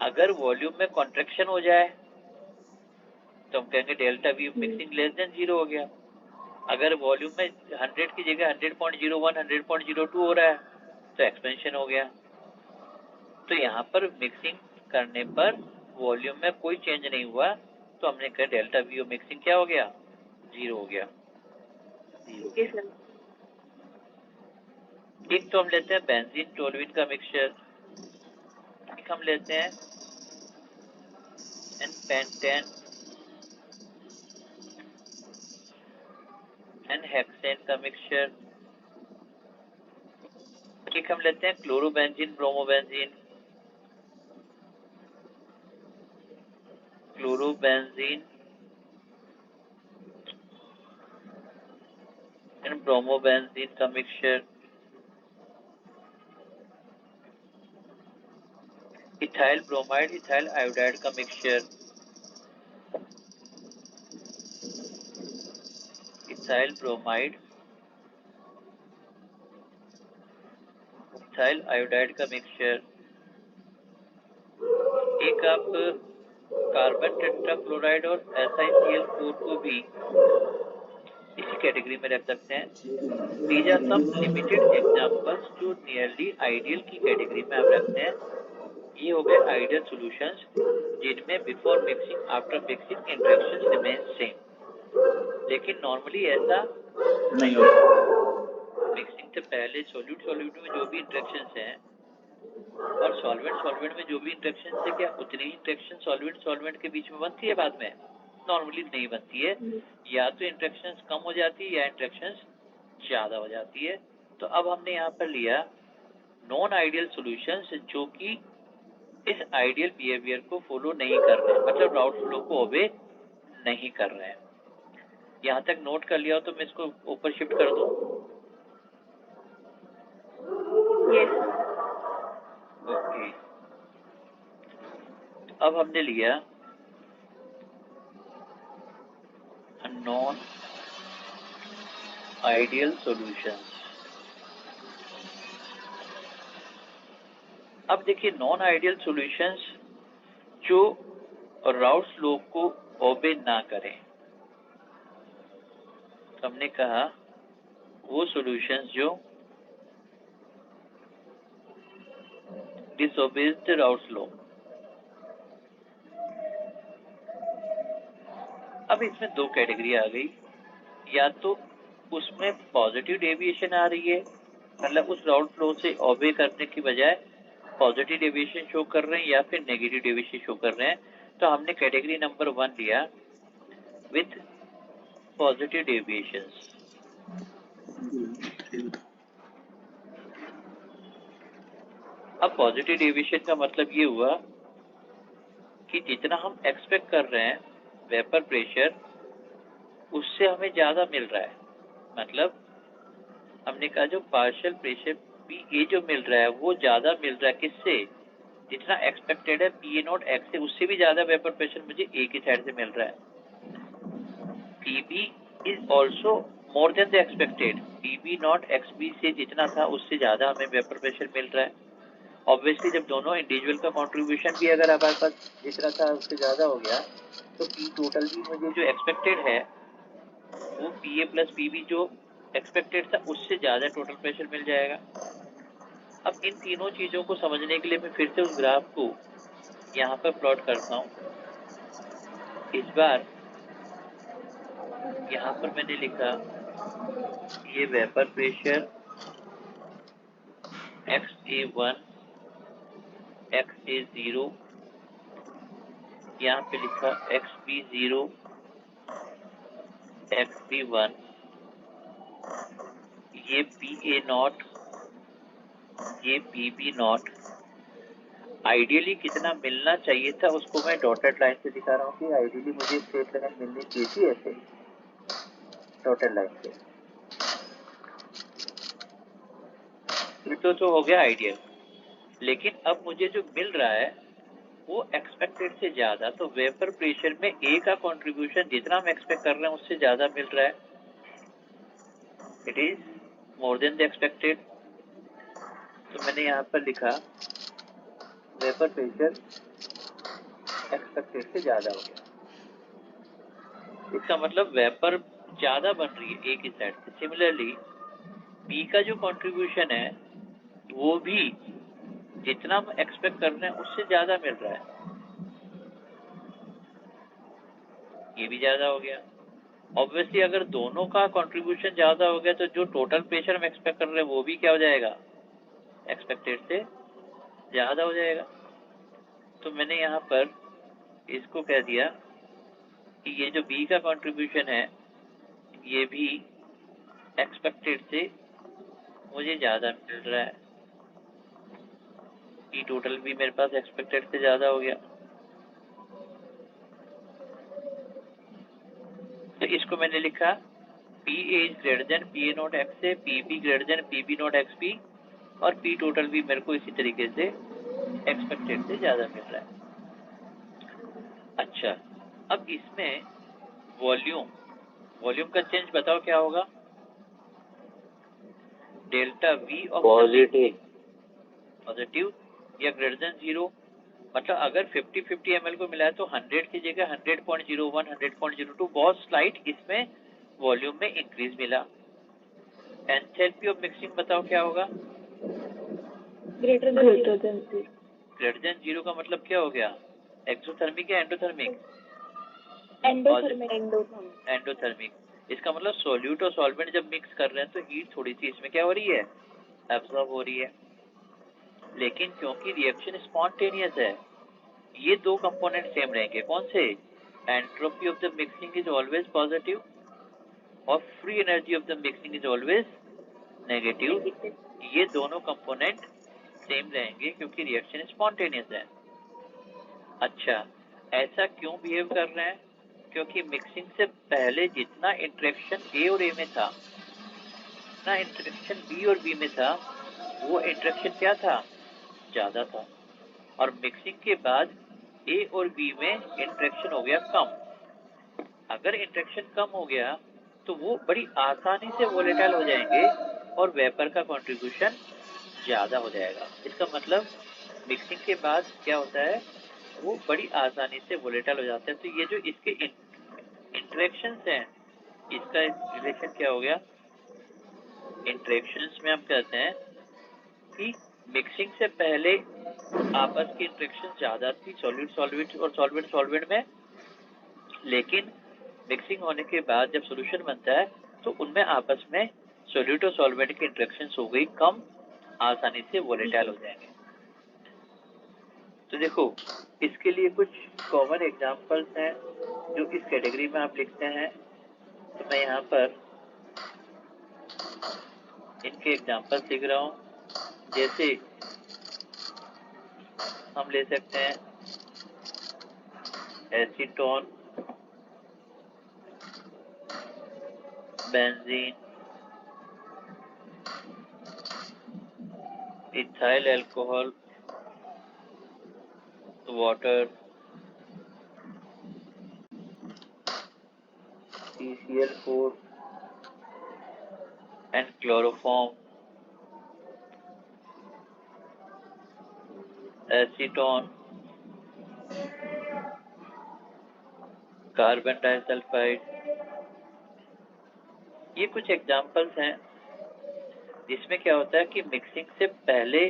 [SPEAKER 1] अगर वॉल्यूम में कॉन्ट्रैक्शन हो जाए तो हम कहेंगे delta V mixing less than 0 हो गया। अगर वॉल्यूम में 100 की जगह 100.01 100.02 हो रहा है तो एक्सपेंशन हो गया। तो यहाँ पर मिक्सिंग करने पर वॉल्यूम में कोई चेंज नहीं हुआ, तो हमने कहा डेल्टा V मिक्सिंग क्या हो गया? 0 हो गया। एक तो हम लेते हैं बेंजीन टोलुइन का मिक्सचर, एक हम लेते हैं पेंटेन एंड हेक्सेन का मिक्सचर, एक हम लेते हैं chlorobenzene bromobenzene, chlorobenzene and bromobenzene का mixture, ethyl bromide ethyl iodide का mixture, ethyl bromide ethyl iodide का मिक्सचर, एक आप कार्बन टेट्राक्लोराइड और SiCl4 को भी इसी कैटेगरी में रख सकते हैं। These are some limited examples जो नियरली आइडियल की कैटेगरी में आप रखते हैं। ये हो गए आइडियल सॉल्यूशंस जिनमें before mixing after mixing interactions remain same, लेकिन नॉर्मली ऐसा नहीं होता। मिक्सिंग से पहले सॉल्यूट में जो भी इंटरेक्शंस हैं और सॉल्वेंट में जो भी इंटरेक्शंस है, क्या उतनी ही इंटरेक्शन सॉल्वेंट के बीच में बनती है? बाद में नॉर्मली नहीं बनती है, या तो इंटरेक्शंस कम हो जाती है या इंटरेक्शंस ज्यादा हो जाती है। तो अब हमने यहाँ पर लिया नॉन आइडियल सॉल्यूशंस जो कि इस आइडियल बिहेवियर को फॉलो नहीं कर रहे हैं, मतलब राउट फ्लो को ओबे नहीं कर रहे हैं। यहाँ तक नोट कर लिया हो तो मैं इसको ऊपर शिफ्ट कर दूं।
[SPEAKER 2] यस
[SPEAKER 1] ओके, अब हमने लिया नॉन आइडियल सॉल्यूशंस। अब देखिए नॉन आइडियल सॉल्यूशंस जो राउट फ्लो को ओबे ना करें, हमने कहा वो सॉल्यूशंस जो डिसओबेज द राउट फ्लो। अब इसमें दो कैटेगरी आ गई, या तो उसमें पॉजिटिव डेविएशन आ रही है, मतलब उस राउट फ्लो से ओबे करने की बजाय पॉजिटिव डेविएशन शो कर रहे हैं, या फिर नेगेटिव डेविएशन शो कर रहे हैं। तो हमने कैटेगरी नंबर 1 लिया विथ पॉजिटिव डेविएशंस। अब पॉजिटिव डेविएशन का मतलब ये हुआ कि जितना हम एक्सपेक्ट कर रहे हैं वेपर प्रेशर उससे हमें ज्यादा मिल रहा है। मतलब हमने कहा जो पार्शियल प्रेशर पी ए जो मिल रहा है वो ज्यादा मिल रहा है, किससे? जितना एक्सपेक्टेड है पी ए नॉट एक्स से, उससे भी ज्यादा वेपर प्रेशर मुझे ए की साइड से मिल रहा है। P B is also more than the expected, P B not X B से जितना था उससे ज्यादा हमें वेपर प्रेशर मिल रहा है। ऑब्वियसली जब दोनों इंडिविजुअल का कंट्रीब्यूशन भी अगर हमारे पास जितना था उससे ज्यादा हो गया तो पी टोटल भी मुझे जो एक्सपेक्टेड है वो P A plus P B जो एक्सपेक्टेड था उससे ज्यादा टोटल प्रेशर मिल जाएगा। अब इन तीनों चीजों को समझने के लिए मैं फिर से उस ग्राफ को यहाँ पर प्लॉट करता हूँ। इस बार यहाँ पर मैंने लिखा ये वेपर प्रेशर XA1 XA0, यहाँ पे लिखा XB0 XB1, ये PA0 ये PB0। आइडियली कितना मिलना चाहिए था उसको मैं डॉटेड लाइन से दिखा रहा हूँ कि आइडियली मुझे स्ट्रेट लाइन मिलनी चाहिए थी ऐसे डॉटेड लाइन से। ये तो हो गया आइडियल, लेकिन अब मुझे जो मिल रहा है वो एक्सपेक्टेड से ज्यादा, तो वेपर प्रेशर में ए का कंट्रीब्यूशन जितना हम एक्सपेक्ट कर रहे हैं उससे ज्यादा मिल रहा है। It is more than the expected. तो मैंने यहाँ पर लिखा वेपर प्रेशर एक्सपेक्टेड से ज्यादा हो गया। इसका मतलब वेपर ज्यादा बन रही है ए की साइड से। सिमिलरली बी का जो कंट्रीब्यूशन है वो भी जितना हम एक्सपेक्ट कर रहे हैं उससे ज्यादा मिल रहा है, ये भी ज्यादा हो गया। ऑब्वियसली अगर दोनों का कंट्रीब्यूशन ज्यादा हो गया तो जो टोटल प्रेशर हम एक्सपेक्ट कर रहे हैं वो भी क्या हो जाएगा? एक्सपेक्टेड से ज्यादा हो जाएगा। तो मैंने यहाँ पर इसको कह दिया कि ये जो बी का कंट्रीब्यूशन है ये भी एक्सपेक्टेड से मुझे ज्यादा मिल रहा है, ई टोटल भी मेरे पास एक्सपेक्टेड से ज्यादा हो गया। तो इसको मैंने लिखा P A is greater than P A not X है, P B greater than P B not X P, और पी टोटल भी मेरे को इसी तरीके से एक्सपेक्टेड से ज्यादा मिल रहा है। अच्छा, अब इसमें वॉल्यूम का चेंज बताओ क्या होगा? डेल्टा वी ऑफ पॉजिटिव या ग्रेटर देन 0, मतलब अगर 50-50 ml को मिला है तो 100 की जगह 100.01, 100.02, बहुत स्लाइट इसमें वॉल्यूम में इंक्रीज मिला। एंथैल्पी ऑफ मिक्सिंग बताओ क्या होगा?
[SPEAKER 2] ग्रेटर
[SPEAKER 1] देन 0 का मतलब क्या हो गया? एक्सोथर्मिक या एंडोथर्मिक? एंडोथर्मिक। इसका मतलब सॉल्यूट और सॉल्वेंट जब मिक्स कर रहे हैं तो हीट थोड़ी सी इसमें क्या हो रही है? एब्जॉर्ब हो रही है। लेकिन क्योंकि रिएक्शन स्पॉन्टेनियस है, ये दो कंपोनेंट सेम रहेंगे। कौन से? Entropy of the mixing is always positive और free energy of the mixing is always negative. ये दोनों कंपोनेंट सेम रहेंगे क्योंकि रिएक्शन स्पॉन्टेनियस है। अच्छा, ऐसा क्यों बिहेव कर रहे हैं? क्योंकि मिक्सिंग से पहले जितना इंटरेक्शन ए और ए में था, जितना इंटरेक्शन बी और बी में था, वो इंटरेक्शन क्या था? ज्यादा था। और मिक्सिंग के बाद ए और बी में इंटरेक्शन हो गया कम। अगर इंटरेक्शन कम हो गया तो वो बड़ी आसानी से वोलेटाइल हो जाएंगे और वेपर का कंट्रीब्यूशन ज्यादा हो जाएगा। इसका मतलब मिक्सिंग के बाद क्या होता है? वो बड़ी आसानी से वोलेटाइल हो जाते हैं। तो ये जो इसके इंटरेक्शंस हैं, इसका रिलेशन क्या हो गया? इंटरेक्शंस में हम कहते हैं कि मिक्सिंग से पहले आपस की इंटरेक्शन ज्यादा थी सॉल्यूट सॉल्वेंट और सॉल्वेंट सॉल्वेंट में, लेकिन मिक्सिंग होने के बाद जब सॉल्यूशन बनता है तो उनमें आपस में सॉल्यूट और सॉल्वेंट की इंटरेक्शंस हो गई कम, आसानी से वोलेटाइल हो जाएंगे। तो देखो, इसके लिए कुछ कॉमन एग्जांपल्स हैं जो इस कैटेगरी में आप लिखते हैं। तो मैं यहाँ पर इनके एग्जांपल्स लिख रहा हूँ। जैसे हम ले सकते हैं acetone, benzene, ethyl alcohol, water, CCl4 and chloroform, acetone, carbon disulphide. ये कुछ एग्जांपल्स हैं जिसमें क्या होता है कि मिक्सिंग से पहले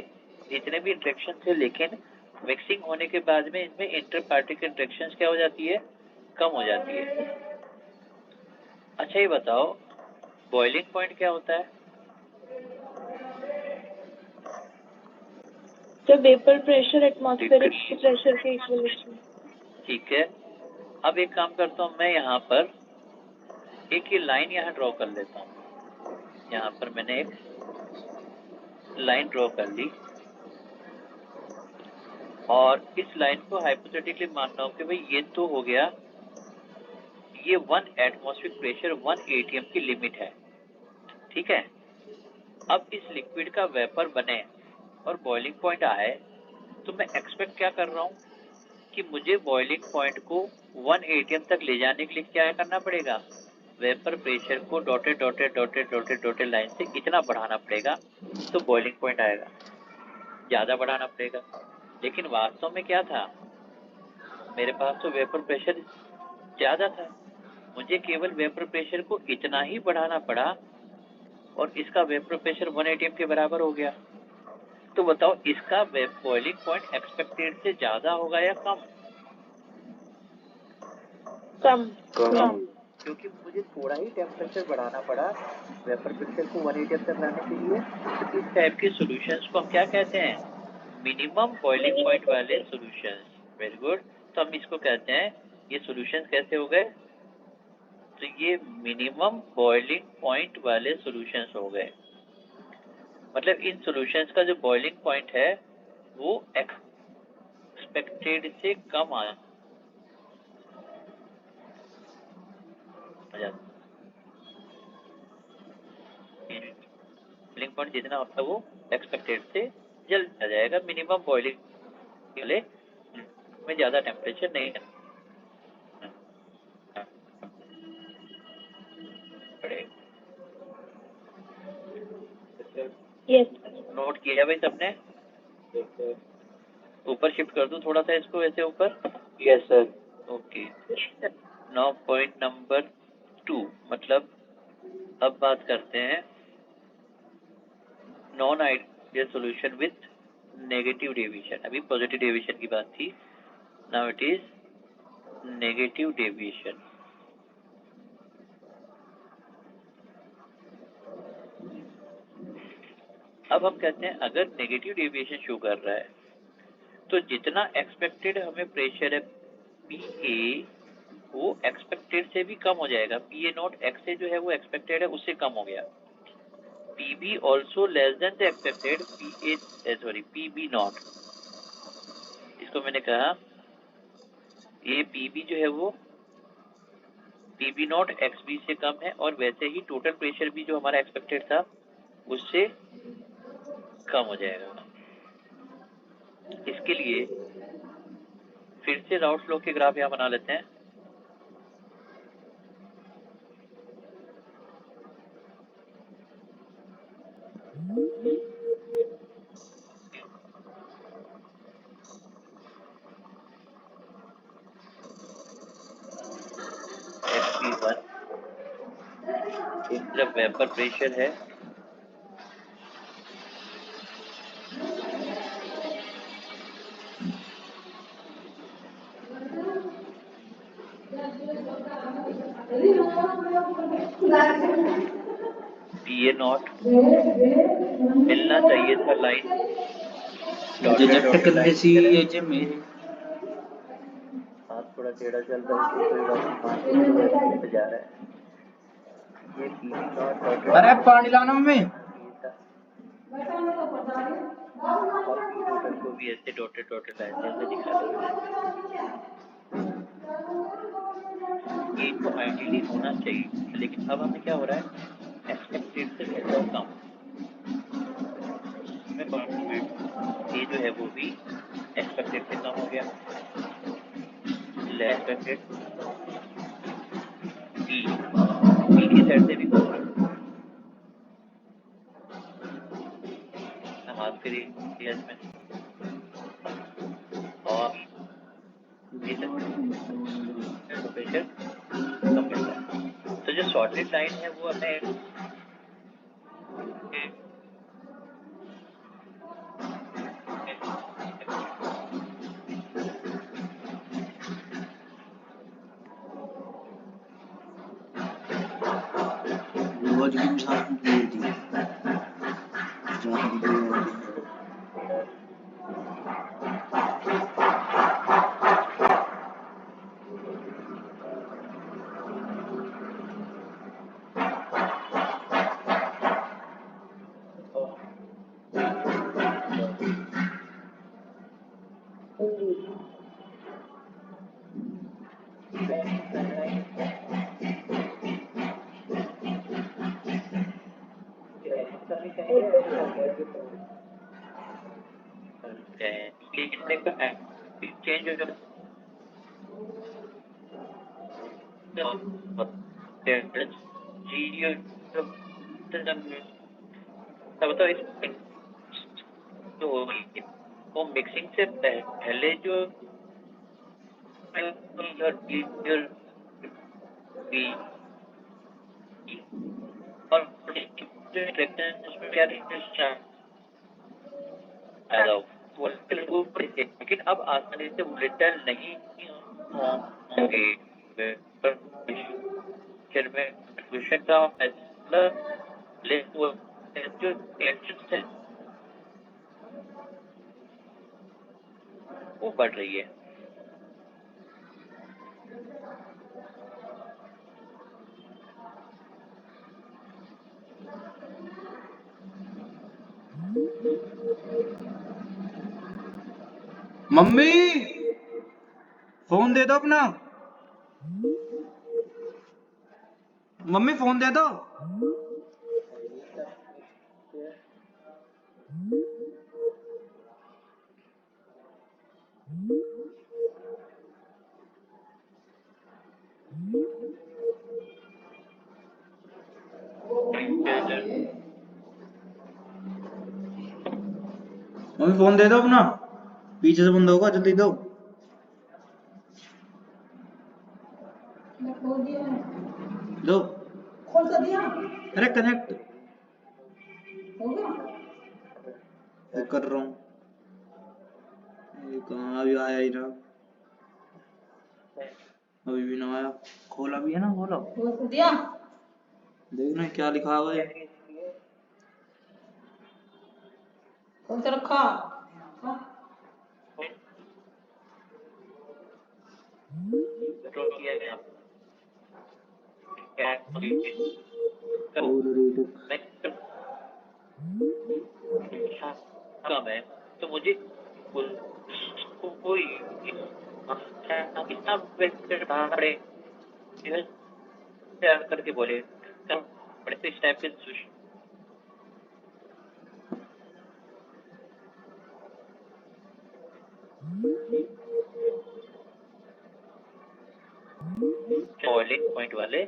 [SPEAKER 1] जितने भी इंटरेक्शन थे, लेकिन मिक्सिंग होने के बाद में इनमें इंटर पार्टिकल इंटरेक्शंस क्या हो जाती है? कम हो जाती है। अच्छा, ये बताओ बॉइलिंग पॉइंट क्या होता है?
[SPEAKER 2] जब वेपर प्रेशर एटमॉस्फेरिक प्रेशर के इक्वल।
[SPEAKER 1] ठीक है, अब एक काम करता हूँ, मैं यहाँ पर एक ये लाइन यहाँ ड्रॉ कर लेता हूँ। यहाँ पर मैंने एक लाइन ड्रॉ कर ली और इस लाइन को हाइपोथेटिकली मानना हो कि भाई ये तो हो गया, ये 1 एटमॉस्फेरिक प्रेशर 1 atm की लिमिट है। ठीक है, अब इस लिक्विड का वेपर बने और बॉइलिंग पॉइंट आए तो मैं एक्सपेक्ट क्या कर रहा हूँ कि मुझे बॉइलिंग पॉइंट को 1 atm तक ले जाने के लिए क्या करना पड़ेगा? वेपर प्रेशर को डॉटेड लाइन से इतना बढ़ाना पड़ेगा तो बॉइलिंग पॉइंट आएगा, ज्यादा बढ़ाना पड़ेगा। लेकिन वास्तव में क्या था? मेरे पास तो वेपर प्रेशर ज्यादा था, मुझे केवल वेपर प्रेशर को इतना ही बढ़ाना पड़ा और इसका वेपर प्रेशर 1 atm के बराबर हो गया। तो बताओ इसका बॉइलिंग पॉइंट एक्सपेक्टेड से ज्यादा होगा या कम?
[SPEAKER 2] कम।
[SPEAKER 1] क्योंकि मुझे थोड़ा ही टेम्परेचर बढ़ाना पड़ा वेपर प्रेशर को 1 atm तक लाने के लिए। तो इस टाइप के सॉल्यूशंस को हम क्या कहते हैं? मिनिमम बॉइलिंग पॉइंट वाले सॉल्यूशंस। Very good. तो हम इसको कहते हैं, ये सॉल्यूशंस कैसे हो गए? तो ये मिनिमम बॉइलिंग पॉइंट वाले सॉल्यूशंस हो गए। मतलब इन सॉल्यूशंस का जो बॉइलिंग पॉइंट है वो एक्सपेक्टेड से कम आया। जाता है। बॉइलिंग पॉइंट जितना होता है वो एक्सपेक्टेड से जल्द आ जाएगा। मिनिमम बॉइलिंग के लिए में ज़्यादा टेम्परेचर नहीं है।
[SPEAKER 2] यस
[SPEAKER 1] नोट किया भाई सबने? ऊपर शिफ्ट कर दूं थोड़ा सा इसको ऐसे ऊपर?
[SPEAKER 3] Yes sir.
[SPEAKER 1] Okay. Now point number 2, मतलब अब बात करते हैं non ideal solution with negative deviation. अभी पॉजिटिव डेविएशन की बात थी, now it is negative deviation. अब हम कहते हैं अगर नेगेटिव डेविएशन शो कर रहा है तो जितना एक्सपेक्टेड हमें प्रेशर है पीए, वो एक्सपेक्टेड से भी कम हो जाएगा। पीए नॉट एक्स से जो है वो एक्सपेक्टेड है उससे कम हो गया। P B also less than the expected P B not. इसको मैंने कहा ये पीबी जो है वो पीबी नॉट एक्सबी से कम है, और वैसे ही टोटल प्रेशर भी जो हमारा एक्सपेक्टेड था उससे कम हो जाएगा। इसके लिए फिर से राउल्ट लॉ के ग्राफ यहाँ बना लेते हैं। FP1 एक तरफ वेपर प्रेशर है, पीए नॉट मिलना चाहिए था लाइन
[SPEAKER 5] रिजेक्ट कर ले सी ये जे मेरे
[SPEAKER 1] हाथ थोड़ा टेढ़ा चल रहा है, कोई बात नहीं, हाथ जा रहा है। ये पीबी नॉट
[SPEAKER 5] अरे पानी लाना में
[SPEAKER 1] टोटल को भी ऐसे डॉटेड लाइन से दिखा देंगे। ये तो आइडियली होना चाहिए, लेकिन अब हमें क्या हो रहा है एक्सपेक्टेड से थोड़ा कम। ये जो है वो भी एक्सपेक्टेड से कम हो गया। एक्सपेक्टेड बी की साइड से भी कम हो गया। हाथ फिर में और प्रेशर कम मिल रहा है। तो जो शॉर्टेड लाइन है वो हमें
[SPEAKER 5] रोज की साथ में दे दी
[SPEAKER 1] चेंज हो बताओ तो वो मिक्सिंग से पहले जो और लेकिन अब आसानी से रिटर्न नहीं होंगे। क्वेश्चन का जो इलेक्ट्रिक है वो बढ़ रही है।
[SPEAKER 5] मम्मी फोन दे दो अपना। मम्मी फोन दे दो। मम्मी फोन दे दो अपना, पीछे से बंद होगा, जल्दी दो। दो। खोल कर दिया। अरे कनेक्ट हो गया, कर रहा हूँ। ये कहाँ अभी आया ही रहा, अभी भी ना आया। खोला भी है ना, खोलो। खोल दिया। देखना क्या लिखा हुआ है। कौन सा रखा?
[SPEAKER 1] कम है तो मुझे कोई कितना पड़े करके बोले बड़े इस टाइप के बॉइलिंग पॉइंट वाले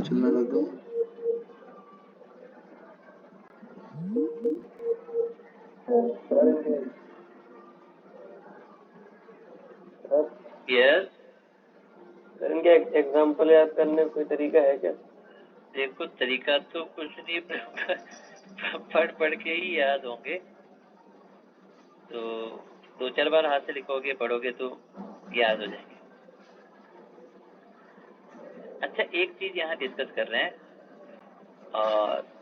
[SPEAKER 5] चलने लगा।
[SPEAKER 1] यस
[SPEAKER 3] इनके एग्जाम्पल याद करने का कोई तरीका है क्या?
[SPEAKER 1] देखो तरीका तो कुछ नहीं, पढ़ के ही याद होंगे। तो 2-4 बार हाथ से लिखोगे पढ़ोगे तो याद हो जाएंगे। अच्छा एक चीज यहाँ डिस्कस कर रहे हैं, और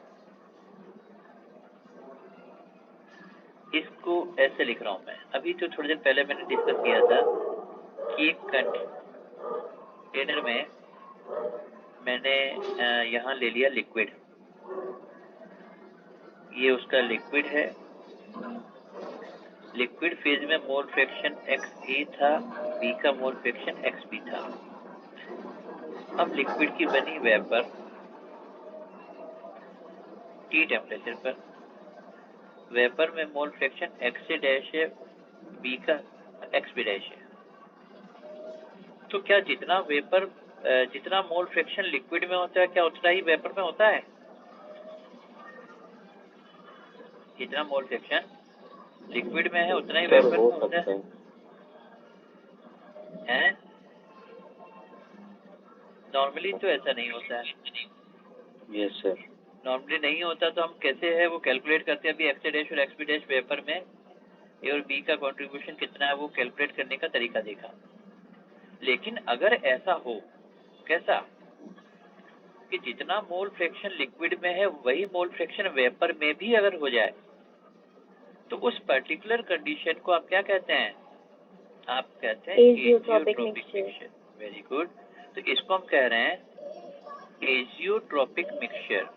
[SPEAKER 1] इसको ऐसे लिख रहा हूं मैं। अभी तो थोड़ी देर पहले मैंने डिस्कस किया था कि एक कंटेनर में मैंने यहाँ ले लिया लिक्विड, ये उसका लिक्विड है। लिक्विड फेज में मोल फ्रैक्शन XA था, B का मोल फ्रैक्शन XB था। अब लिक्विड की बनी वेपर T टेम्परेचर पर, वेपर में मोल फ्रैक्शन XA डैश है, B का XB डैश है। तो क्या जितना मोल फ्रैक्शन लिक्विड में होता है क्या उतना ही वेपर में होता है? जितना मोल फ्रैक्शन लिक्विड में है उतना ही वेपर में होता है? नॉर्मली तो ऐसा नहीं होता है।
[SPEAKER 3] Yes sir.
[SPEAKER 1] नॉर्मली नहीं होता तो हम कैसे है वो कैलकुलेट करते हैं। अभी XA डैश और XB डैश वेपर में A और B का कंट्रीब्यूशन कितना है वो कैलकुलेट करने का तरीका देखा। लेकिन अगर ऐसा हो, कैसा कि जितना मोल फ्रैक्शन लिक्विड में है वही मोल फ्रैक्शन वेपर में भी अगर हो जाए तो उस पर्टिकुलर कंडीशन को आप क्या कहते हैं? आप कहते हैं एजियोट्रोपिक मिक्सचर। Very good. तो इसको हम कह रहे हैं एजियोट्रोपिक मिक्सचर।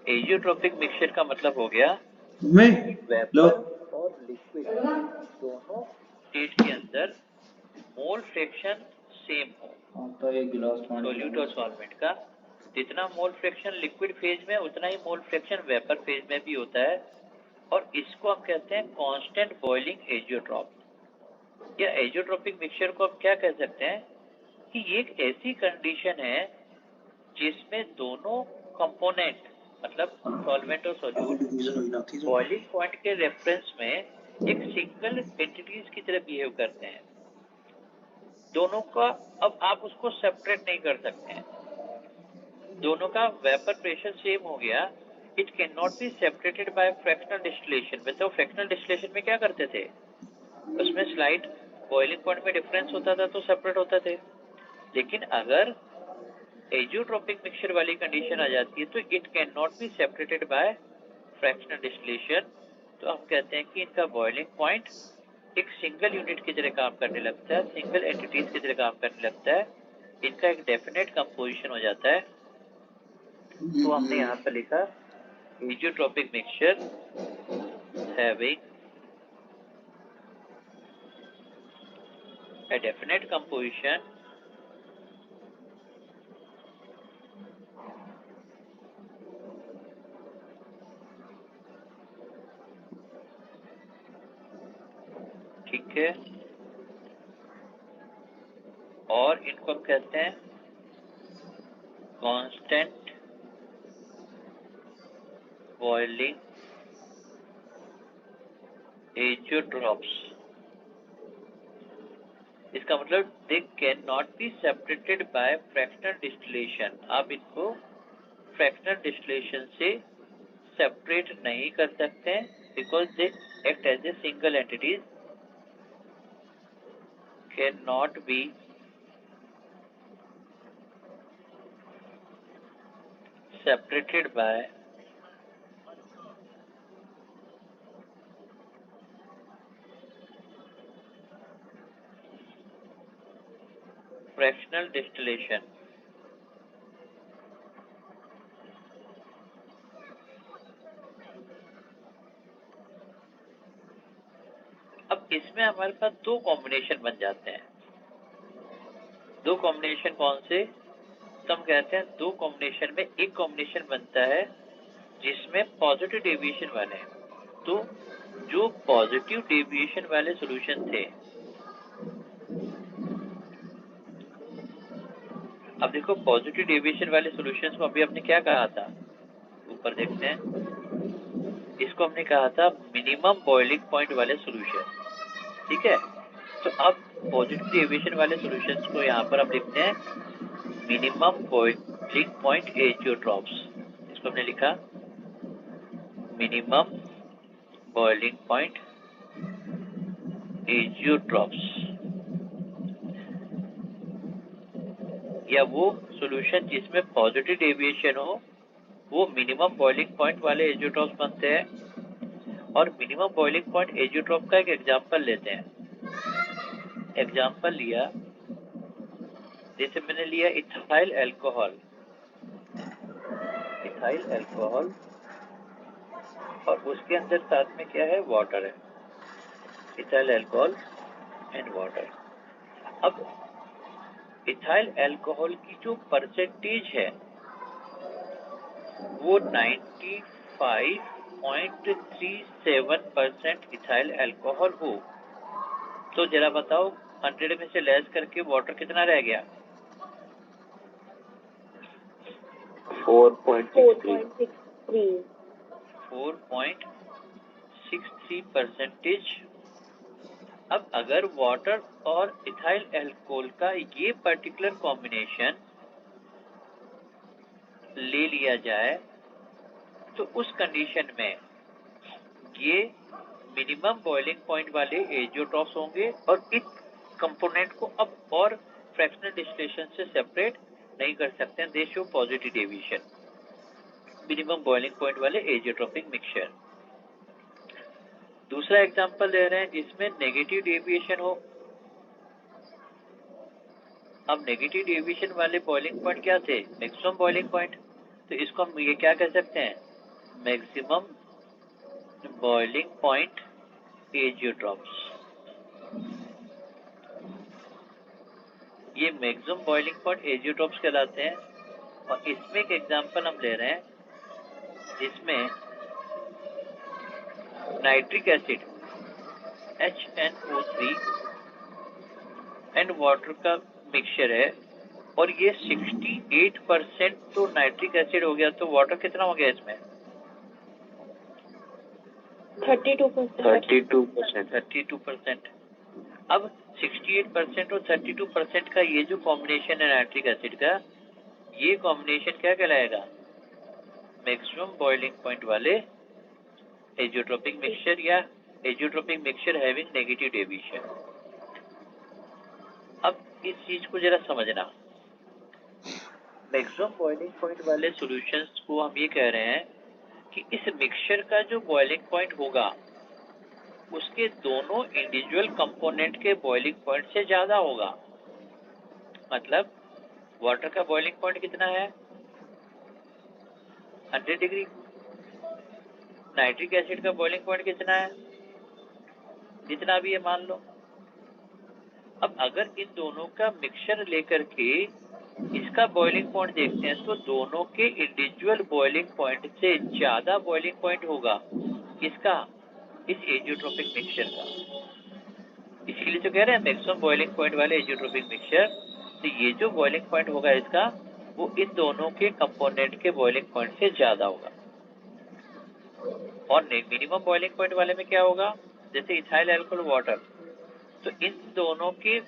[SPEAKER 1] एजियोट्रोपिक मिक्सचर का मतलब हो गया वेपर और लिक्विड दोनों स्टेट के अंदर मोल फ्रैक्शन सेम हो।
[SPEAKER 5] तो एक गिलास पानी
[SPEAKER 1] सोल्यूट और सॉल्वेंट का जितना मोल फ्रैक्शन लिक्विड फेज में उतना ही मोल फ्रैक्शन वेपर फेज में भी होता है, और इसको हम कहते हैं कांस्टेंट बॉइलिंग एजियोट्रॉप। या एजियोट्रोपिक मिक्सचर को हम क्या कह सकते हैं कि ये एक ऐसी कंडीशन है जिसमें दोनों कंपोनेंट मतलब सॉल्वेंट और सोल्यूट बॉइलिंग पॉइंट के रेफरेंस में एक सिंगल एंटिटीज की तरह बिहेव करते हैं। दोनों का अब आप उसको सेपरेट नहीं कर सकते हैं। दोनों का वेपर प्रेशर सेम हो गया, it can not be separated by fractional distillation. वैसे फ्रैक्शनल डिस्टिलेशन में क्या करते थे, उसमें स्लाइट बॉइलिंग पॉइंट में डिफरेंस होता था तो सेपरेट होते थे। लेकिन अगर एजियोट्रोपिक मिक्सचर वाली कंडीशन आ जाती है तो it can not be separated by fractional distillation. तो हम कहते हैं कि इनका बॉइलिंग पॉइंट एक सिंगल यूनिट की तरह काम करने लगता है, सिंगल एंटिटीज की तरह काम करने लगता है, इनका एक डेफिनेट कंपोजिशन हो जाता है। तो हमने यहाँ पर लिखा azeotropic mixture having a definite composition ठीक है, और इनको हम कहते हैं कांस्टेंट बॉइलिंग एजियोट्रोप्स। इसका मतलब they can not be separated by fractional distillation. आप इनको फ्रैक्शनल डिस्टिलेशन से सेपरेट नहीं कर सकते because they act as a single entities, can not be separated by fractional distillation। अब इसमें हमारे पास दो कॉम्बिनेशन बन जाते हैं। दो कॉम्बिनेशन कौन से? तो हम कहते हैं दो कॉम्बिनेशन में एक कॉम्बिनेशन बनता है जिसमें पॉजिटिव डेविएशन वाले हैं। तो जो पॉजिटिव डेविएशन वाले सॉल्यूशन थे, अब देखो पॉजिटिव डेविएशन वाले सॉल्यूशंस को अभी हमने क्या कहा था, ऊपर देखते हैं, इसको हमने कहा था मिनिमम बॉइलिंग पॉइंट वाले सॉल्यूशन। ठीक है, तो अब पॉजिटिव डेविएशन वाले सॉल्यूशंस को यहाँ पर हम लिखते हैं मिनिमम बॉइलिंग पॉइंट एजियोट्रॉप्स। इसको हमने लिखा मिनिमम बॉइलिंग पॉइंट एजियोट्रॉप्स, या वो सॉल्यूशन जिसमें पॉजिटिव डेविएशन हो वो मिनिमम बॉइलिंग पॉइंट वाले एजियोट्रॉप्स बनते हैं। और मिनिमम बॉइलिंग पॉइंट एजियोट्रॉप का एक एग्जांपल लेते हैं। एग्जांपल लिया, जैसे मैंने लिया इथाइल अल्कोहल, इथाइल अल्कोहल, और उसके अंदर साथ में क्या है, वाटर है, इथाइल अल्कोहल एंड वाटर। अब इथाइल अल्कोहल की जो परसेंटेज है वो 95.37% इथाइल अल्कोहल हो, तो जरा बताओ 100 में से लेस करके वाटर कितना रह गया? 4.63%। अब अगर वाटर और इथाइल अल्कोहल का ये पर्टिकुलर कॉम्बिनेशन ले लिया जाए तो उस कंडीशन में ये मिनिमम बॉइलिंग पॉइंट वाले एजियोट्रॉप्स होंगे और इस कंपोनेंट को अब और फ्रैक्शनल डिस्टिलेशन से सेपरेट नहीं कर सकते हैं, दे show positive deviation. Minimum boiling point वाले एजियोट्रोपिक मिक्सचर। दूसरा एग्जांपल दे रहे हैं जिसमें नेगेटिव डेविएशन हो। अब नेगेटिव डेविएशन वाले बॉइलिंग पॉइंट क्या थे? Maximum boiling point. तो इसको हम ये क्या कह सकते हैं? Maximum boiling point azeotropes. ये मैक्सिमम बॉइलिंग पॉइंट एजियोट्रॉप्स कहलाते हैं। और इसमें एक एग्जांपल हम ले रहे हैं जिसमें nitric acid HNO3 and water का मिक्सचर है और ये 68% तो नाइट्रिक एसिड हो गया, तो वाटर कितना हो गया इसमें? 32%। अब 68% और 32% का ये जो कॉम्बिनेशन है नाइट्रिक एसिड का, ये कॉम्बिनेशन क्या कहलाएगा? मैक्सिमम बॉइलिंग पॉइंट वाले एजियोट्रोपिक मिक्सचर या एजियोट्रोपिक मिक्सचर हैविंग नेगेटिव डेविएशन। अब इस चीज को जरा समझना, मैक्सिमम बॉइलिंग पॉइंट वाले सॉल्यूशंस को हम ये कह रहे हैं कि इस मिक्सचर का जो बॉइलिंग पॉइंट होगा उसके दोनों इंडिविजुअल कंपोनेंट के बॉइलिंग पॉइंट से ज्यादा होगा। मतलब वाटर का बॉइलिंग पॉइंट कितना है? 100 डिग्री। नाइट्रिक एसिड का बॉइलिंग पॉइंट कितना है? जितना भी है मान लो। अब अगर इन दोनों का मिक्सचर लेकर के इसका बॉइलिंग पॉइंट देखते हैं तो दोनों के इंडिविजुअल बॉइलिंग पॉइंट से ज्यादा बॉइलिंग पॉइंट होगा। किसका? इस एजियोट्रोपिक मिक्सचर का। इसीलिए तो कह रहे हैं मैक्सिमम बॉइलिंग पॉइंट वाले एजियोट्रोपिक मिक्सचर। तो ये जो बॉइलिंग पॉइंट होगा इसका वो इन दोनों के कंपोनेंट के बॉइलिंग पॉइंट से ज्यादा होगा। और मिनिमम बॉइलिंग पॉइंट वाले में क्या होगा? जैसे इथाइल अल्कोहल वाटर, तो इन दोनों के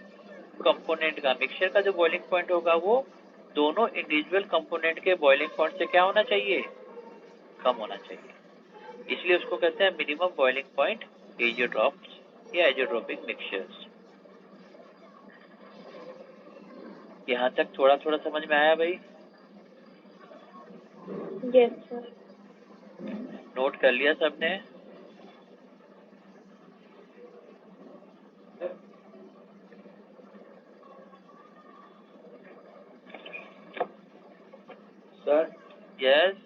[SPEAKER 1] कंपोनेंट का मिक्सचर का जो बॉइलिंग पॉइंट होगा वो दोनों इंडिविजुअल कंपोनेंट के बॉइलिंग पॉइंट से क्या होना चाहिए? कम होना चाहिए। इसलिए उसको कहते हैं मिनिमम बॉइलिंग पॉइंट एजियोट्रॉप्स या एजियोट्रोपिक मिक्सचर्स। यहाँ तक थोड़ा थोड़ा समझ में आया भाई?
[SPEAKER 4] Yes sir.
[SPEAKER 1] नोट कर लिया सबने?
[SPEAKER 3] Sir
[SPEAKER 1] yes.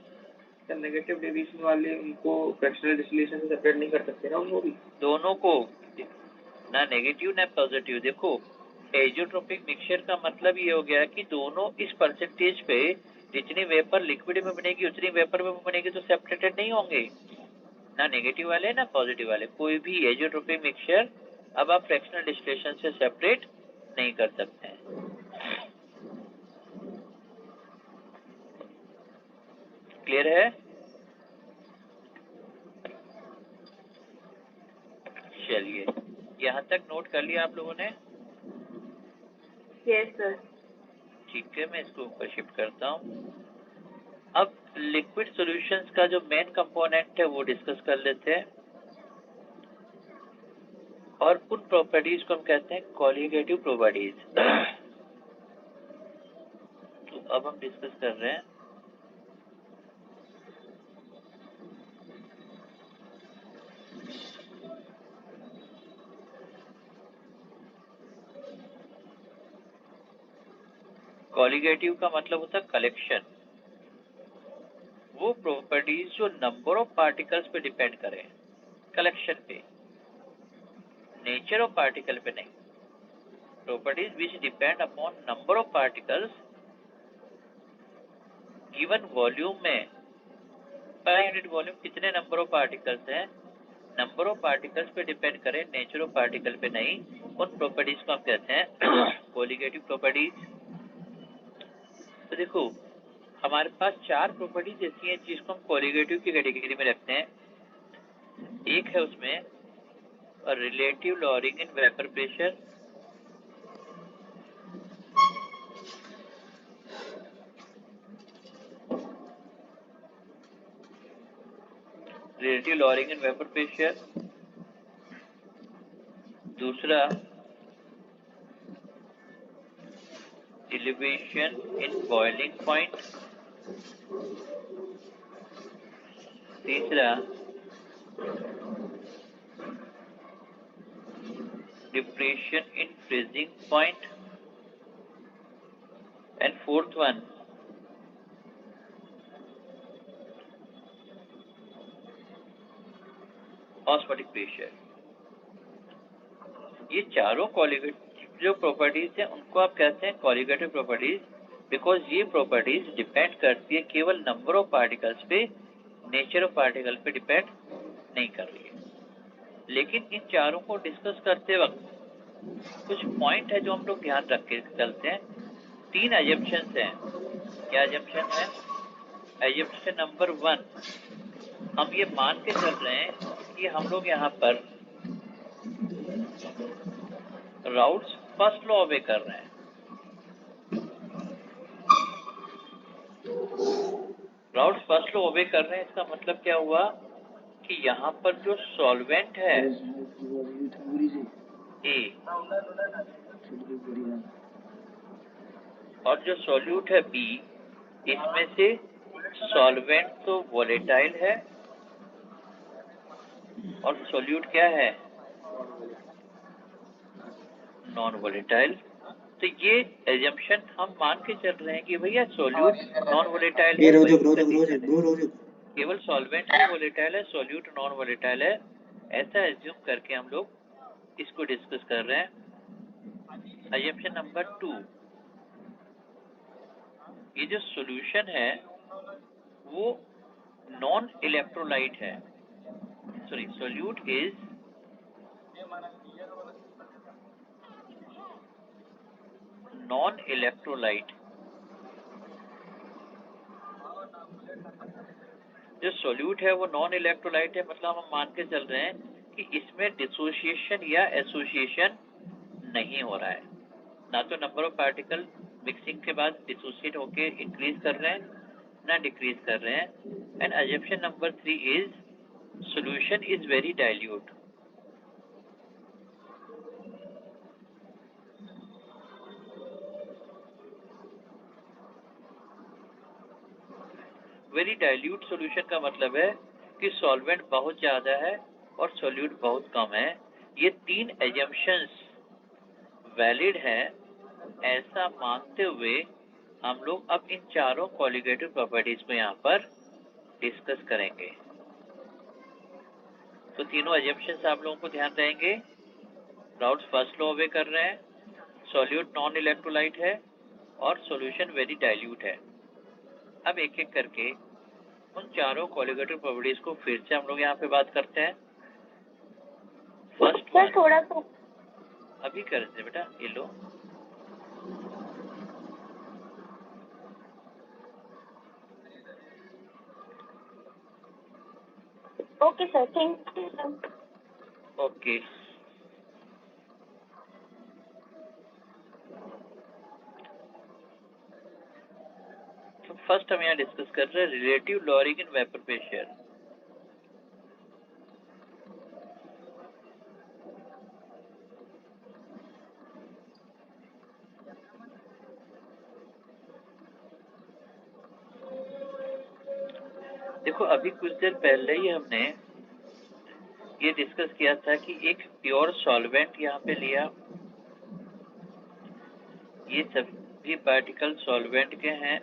[SPEAKER 3] नेगेटिव डेविएशन वाले उनको फ्रैक्शनल डिस्टिलेशन से सेपरेट नहीं कर सकते ना उनको भी?
[SPEAKER 1] दोनों को, ना नेगेटिव ना पॉजिटिव। देखो एजियोट्रोपिक मिक्सचर का मतलब ये हो गया कि दोनों इस परसेंटेज पे जितनी वेपर लिक्विड में बनेगी उतनी वेपर में बनेगी, तो सेपरेटेड नहीं होंगे, ना नेगेटिव वाले ना पॉजिटिव वाले। कोई भी एजियोट्रोपिक मिक्सचर अब आप फ्रैक्शनल डिस्टिलेशन से सेपरेट नहीं कर सकते हैं। क्लियर है? चलिए यहाँ तक नोट कर लिया आप लोगों ने?
[SPEAKER 2] Yes sir.
[SPEAKER 1] ठीक है, मैं इसको ऊपर शिफ्ट करता हूँ। अब लिक्विड सॉल्यूशंस का जो मेन कंपोनेंट है वो डिस्कस कर लेते हैं, और उन प्रॉपर्टीज को हम कहते हैं कॉलिगेटिव प्रॉपर्टीज। तो अब हम डिस्कस कर रहे हैं कॉलिगेटिव का मतलब होता है कलेक्शन। वो प्रॉपर्टीज जो नंबर ऑफ पार्टिकल्स पे डिपेंड करें, कलेक्शन पे, नेचर ऑफ पार्टिकल पे नहीं। Properties which depend upon number of particles given volume में। पर यूनिट वॉल्यूम कितने नंबर ऑफ पार्टिकल्स हैं, नंबर ऑफ पार्टिकल्स पे डिपेंड करें, नेचर ऑफ पार्टिकल पे नहीं। उन प्रॉपर्टीज को हम कहते हैं कॉलिगेटिव प्रॉपर्टीज। तो देखो हमारे पास 4 प्रॉपर्टीज ऐसी हैं जिसको हम कॉलिगेटिव की कैटेगरी में रखते हैं। एक है उसमें relative lowering in vapour pressure, relative lowering in vapour pressure. दूसरा एलिवेशन इन बॉइलिंग पॉइंट। तीसरा depression in freezing point. And fourth one osmotic pressure. ये चारों कॉलिगेटिव जो प्रॉपर्टीज हैं उनको आप कहते हैं कॉलिगेटिव प्रॉपर्टीज, बिकॉज ये प्रॉपर्टीज डिपेंड करती है केवल नंबर ऑफ पार्टिकल्स पे, नेचर ऑफ पार्टिकल पे डिपेंड नहीं कर रही है। लेकिन इन चारों को डिस्कस करते वक्त कुछ पॉइंट है जो हम लोग ध्यान रख के चलते हैं। 3 एजम्पशंस हैं। क्या एजम्पशन है? एजम्पशन नंबर 1, हम ये मान के चल रहे हैं कि हम लोग यहाँ पर राउट्स फर्स्ट लॉ ऑबे कर रहे हैं। राउट्स फर्स्ट लॉ ऑबे कर रहे हैं, इसका मतलब क्या हुआ कि यहाँ पर जो सॉल्वेंट है ए और जो सॉल्यूट है बी, इसमें से सॉल्वेंट तो वोलेटाइल है और सोल्यूट क्या है, नॉन वोलेटाइल। तो ये एजम्पशन हम मान के चल रहे हैं कि भैया सोल्यूट नॉन वोलेटाइल है, केवल सॉल्वेंट ही वोलेटाइल है, सोल्यूट नॉन वोलेटाइल है, ऐसा एज्यूम करके हम लोग इसको डिस्कस कर रहे हैं। एजम्पशन नंबर 2, ये जो सॉल्यूशन है वो नॉन इलेक्ट्रोलाइट है, sorry solute is non electrolyte. जो सोल्यूट है वो नॉन इलेक्ट्रोलाइट है, मतलब हम मान के चल रहे हैं कि इसमें डिसोसिएशन या एसोसिएशन नहीं हो रहा है, ना तो नंबर ऑफ पार्टिकल मिक्सिंग के बाद डिसोसिएट होके इंक्रीज कर रहे हैं ना डिक्रीज कर रहे हैं। And assumption number 3 is solution is very dilute. Very dilute solution का मतलब है कि सॉल्वेंट बहुत ज्यादा है और सोल्यूट बहुत कम है। ये 3 एजम्पशंस वैलिड है ऐसा मानते हुए हम लोग अब इन चारों कॉलिगेटिव प्रॉपर्टीज को यहाँ पर डिस्कस करेंगे। तो तीनों एजम्पशंस आप लोगों को ध्यान रहेंगे। राउट्स फर्स्ट लॉ ओबे कर रहे हैं, सोल्यूट नॉन इलेक्ट्रोलाइट है और सॉल्यूशन वेरी डाइल्यूट है। अब एक एक करके उन चारों कॉलिगेटिव प्रॉपर्टीज को फिर से हम लोग यहाँ पे बात करते हैं। फर्स्ट
[SPEAKER 4] सर थोड़ा सा
[SPEAKER 1] अभी करते हैं बेटा, ये लो।
[SPEAKER 4] Okay sir, thank you sir.
[SPEAKER 1] Okay, तो फर्स्ट हम यहाँ डिस्कस कर रहे हैं relative lowering in vapour pressure. देखो अभी कुछ देर पहले ही हमने ये डिस्कस किया था कि एक प्योर सॉल्वेंट यहाँ पे लिया, ये सभी पार्टिकल सॉल्वेंट के हैं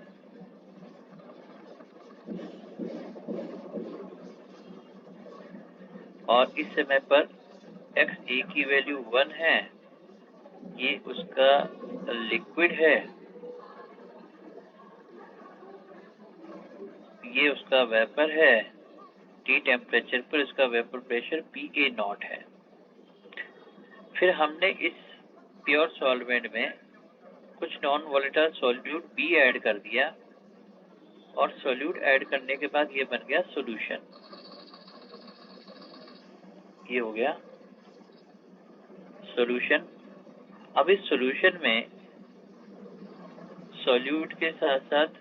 [SPEAKER 1] और इस समय पर XA की वैल्यू 1 है, ये उसका लिक्विड है, ये उसका वेपर है, T टेम्परेचर पर इसका वेपर प्रेशर PA0 है। फिर हमने इस प्योर सॉल्वेंट में कुछ non volatile solute B add कर दिया और सोल्यूट ऐड करने के बाद ये बन गया सॉल्यूशन। ये हो गया सॉल्यूशन। अब इस सॉल्यूशन में सोल्यूट के साथ साथ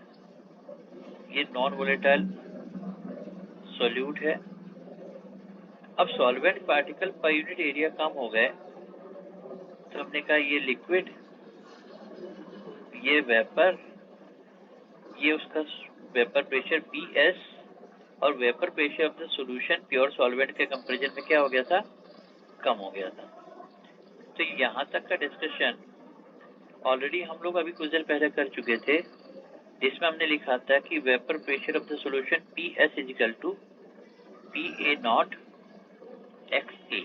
[SPEAKER 1] ये नॉन वोलेटाइल सोल्यूट है। अब solvent particle per unit area कम हो गए तो हमने कहा ये लिक्विड, ये वेपर, ये उसका वेपर प्रेशर PS और vapour pressure of the solution pure solvent के कंपैरिजन में क्या हो गया था, कम हो गया था। तो यहाँ तक का डिस्कशन ऑलरेडी हम लोग अभी कुछ देर पहले कर चुके थे, जिसमें हमने लिखा था कि vapour pressure of the solution PS is equal to PA0 XA।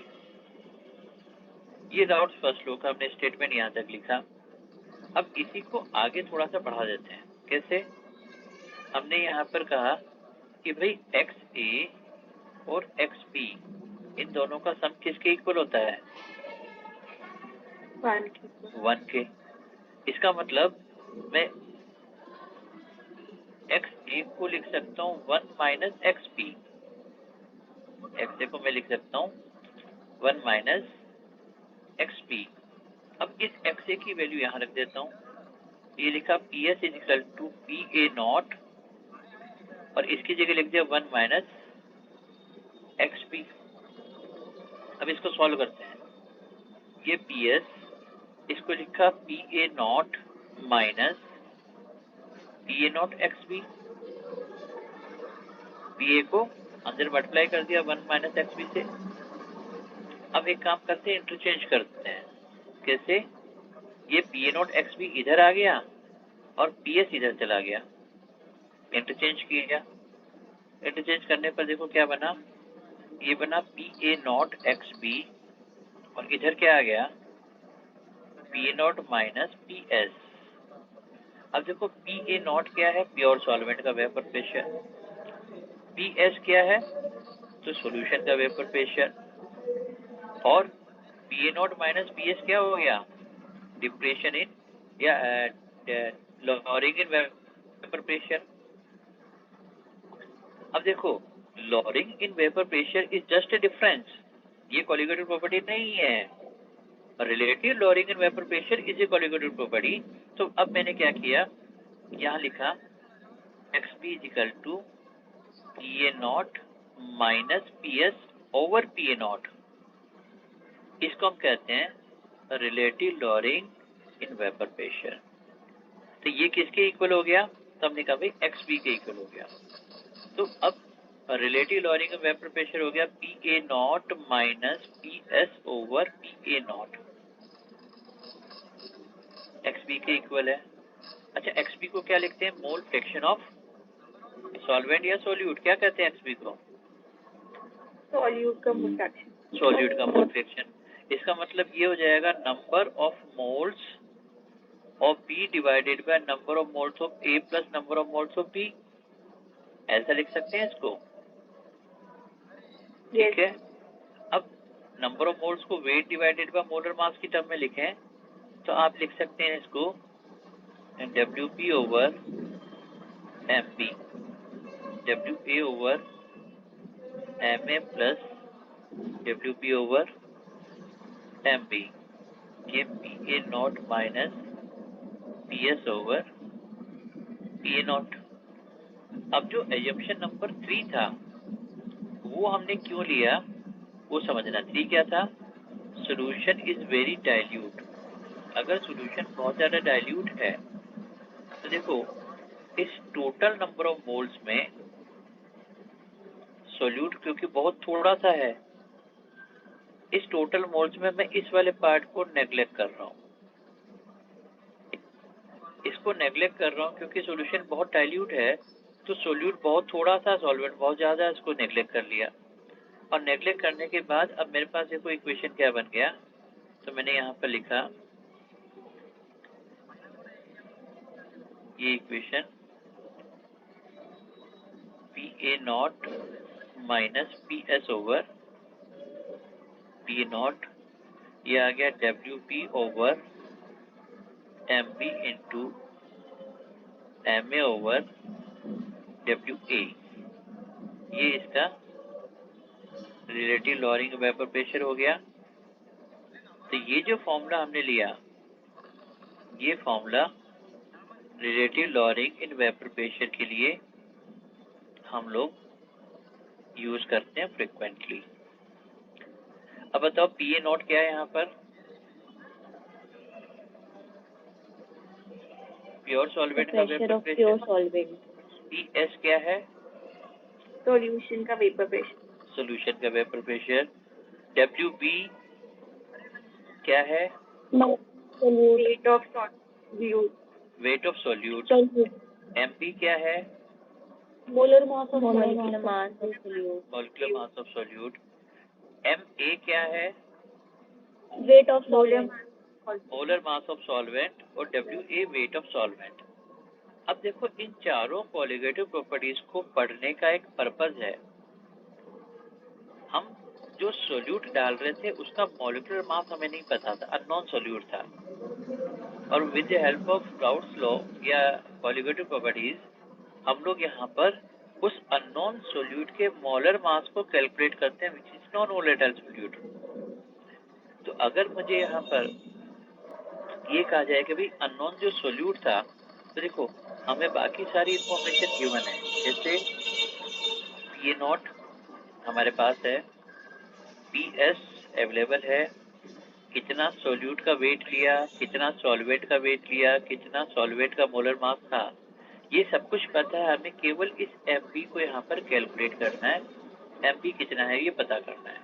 [SPEAKER 1] ये राउट्स फर्स्ट लॉ का हमने स्टेटमेंट यहाँ तक लिखा। अब इसी को आगे थोड़ा सा बढ़ा देते हैं। कैसे? हमने यहाँ पर कहा कि भाई XA और XB इन दोनों का सम किसके इक्वल होता है, 1 के। इसका मतलब मैं XA को लिख सकता हूँ 1 माइनस XB, XA को मैं लिख सकता हूँ 1 माइनस XB। अब इस XA की वैल्यू यहाँ रख देता हूँ, ये लिखा PS इजिकल टू PA0 और इसकी जगह लिख दिया 1 माइनस XB। अब इसको सॉल्व करते हैं। ये PS, इसको लिखा PA0 minus P A not X B, P A को अंदर मल्टीप्लाई कर दिया 1 माइनस एक्स बी से। अब एक काम करते हैं, इंटरचेंज करते हैं। कैसे? ये P A not X B इधर आ गया और पी एस इधर चला गया, इंटरचेंज किया। इंटरचेंज करने पर देखो क्या बना, ये बना P A not X B और इधर क्या आ गया, P A not minus P S. अब देखो पी ए नॉट क्या है, प्योर सॉल्वेंट का वेपर प्रेशर, पी एस क्या है, तो सॉल्यूशन का वेपर प्रेशर, और P A not minus P S क्या हो गया, डिप्रेशन इन या लॉरिंग इन वेपर प्रेशर। अब देखो lowering in vapour pressure is just a difference, ये कोलिगेटिव प्रॉपर्टी नहीं है। Relative lowering in vapour pressure is a colligative property. तो अब मैंने क्या किया, यहाँ लिखा X B is equal to P A not minus P S over P A not. इसको हम कहते हैं relative lowering in vapour pressure. तो ये किसके इक्वल हो गया, तो हमने कहा भाई एक्स बी के इक्वल हो गया। तो अब relative lowering in vapour pressure हो गया P A not minus P S over P A not, X B के इक्वल है। अच्छा एक्स बी को क्या लिखते हैं, मोल फ्रैक्शन ऑफ सॉल्वेंट या सोल्यूट, क्या कहते हैं एक्स बी को,
[SPEAKER 2] सॉल्यूट का मोल फ्रैक्शन,
[SPEAKER 1] सोल्यूट का मोल फ्रैक्शन। इसका मतलब ये हो जाएगा number of moles of B divided by number of moles of A plus number of moles of B, ऐसा लिख सकते हैं इसको। ठीक है, अब नंबर ऑफ मोल्स को weight divided by molar mass की टर्म में लिखें तो आप लिख सकते हैं इसको WP over MP, WA over MA plus WP over MB, ये PA not minus PS over PA not. अब जो एजम्पशन नंबर 3 था वो हमने क्यों लिया वो समझना। 3 क्या था, सोल्यूशन इज वेरी डाइल्यूट। अगर सोल्यूशन बहुत ज्यादा डाइल्यूट है तो देखो इस टोटल नंबर ऑफ मोल्स में सोल्यूट क्योंकि बहुत थोड़ा सा है, इस टोटल मोल्स में मैं इस वाले पार्ट को नेग्लेक्ट कर रहा हूँ, इसको नेग्लेक्ट कर रहा हूँ क्योंकि सोल्यूशन बहुत डाइल्यूट है। तो सोल्यूट बहुत थोड़ा सा, सॉल्वेंट बहुत ज्यादा, इसको नेग्लेक्ट कर लिया। और नेग्लेक्ट करने के बाद अब मेरे पास देखो इक्वेशन क्या बन गया, तो मैंने यहाँ पर लिखा ये equation P A not minus P S over P A not, ये आ गया W P over M B into M A over W A, ये इसका रिलेटिव लॉरिंग वेपर प्रेशर हो गया। तो ये जो फॉर्मूला हमने लिया, ये formula relative lowering in vapour pressure के लिए हम लोग यूज करते हैं फ्रिक्वेंटली। अब बताओ पी ए नॉट क्या है यहाँ पर, प्योर सॉल्वेंट का वेपर प्रेशर। पी एस क्या है,
[SPEAKER 2] सॉल्यूशन का वेपर प्रेशर,
[SPEAKER 1] सॉल्यूशन का वेपर प्रेशर। डब्ल्यू बी क्या है,
[SPEAKER 2] weight of solute,
[SPEAKER 1] weight of solute. M P क्या है,
[SPEAKER 4] molar mass of solute,
[SPEAKER 1] molecular mass of solute. M A क्या है,
[SPEAKER 4] weight of solvent,
[SPEAKER 1] molar mass of solvent, और W A weight of solvent. अब देखो इन चारों कोलिगेटिव प्रॉपर्टीज को पढ़ने का एक पर्पस है। हम जो सोल्यूट डाल रहे थे उसका मॉलिक्यूलर मास हमें नहीं पता था, अननोन सोल्यूट था, और with the help of Gauss law या कोलिगेटिव प्रॉपर्टीज हम लोग यहाँ पर उस अननोन सोल्यूट के मोलर मास को कैलकुलेट करते हैं which is non volatile solute. तो अगर मुझे यहाँ पर ये कहा जाए कि भाई अननोन जो सोल्यूट था, तो देखो हमें बाकी सारी इंफॉर्मेशन गिवन है, जैसे पी ए नॉट हमारे पास है, पी एस अवेलेबल है, कितना सोल्यूट का वेट लिया, कितना सॉल्वेंट का वेट लिया, कितना सॉल्वेंट का मोलर मास था, ये सब कुछ पता है, हमें केवल इस एमपी को यहाँ पर कैलकुलेट करना है, एमपी कितना है ये पता करना है।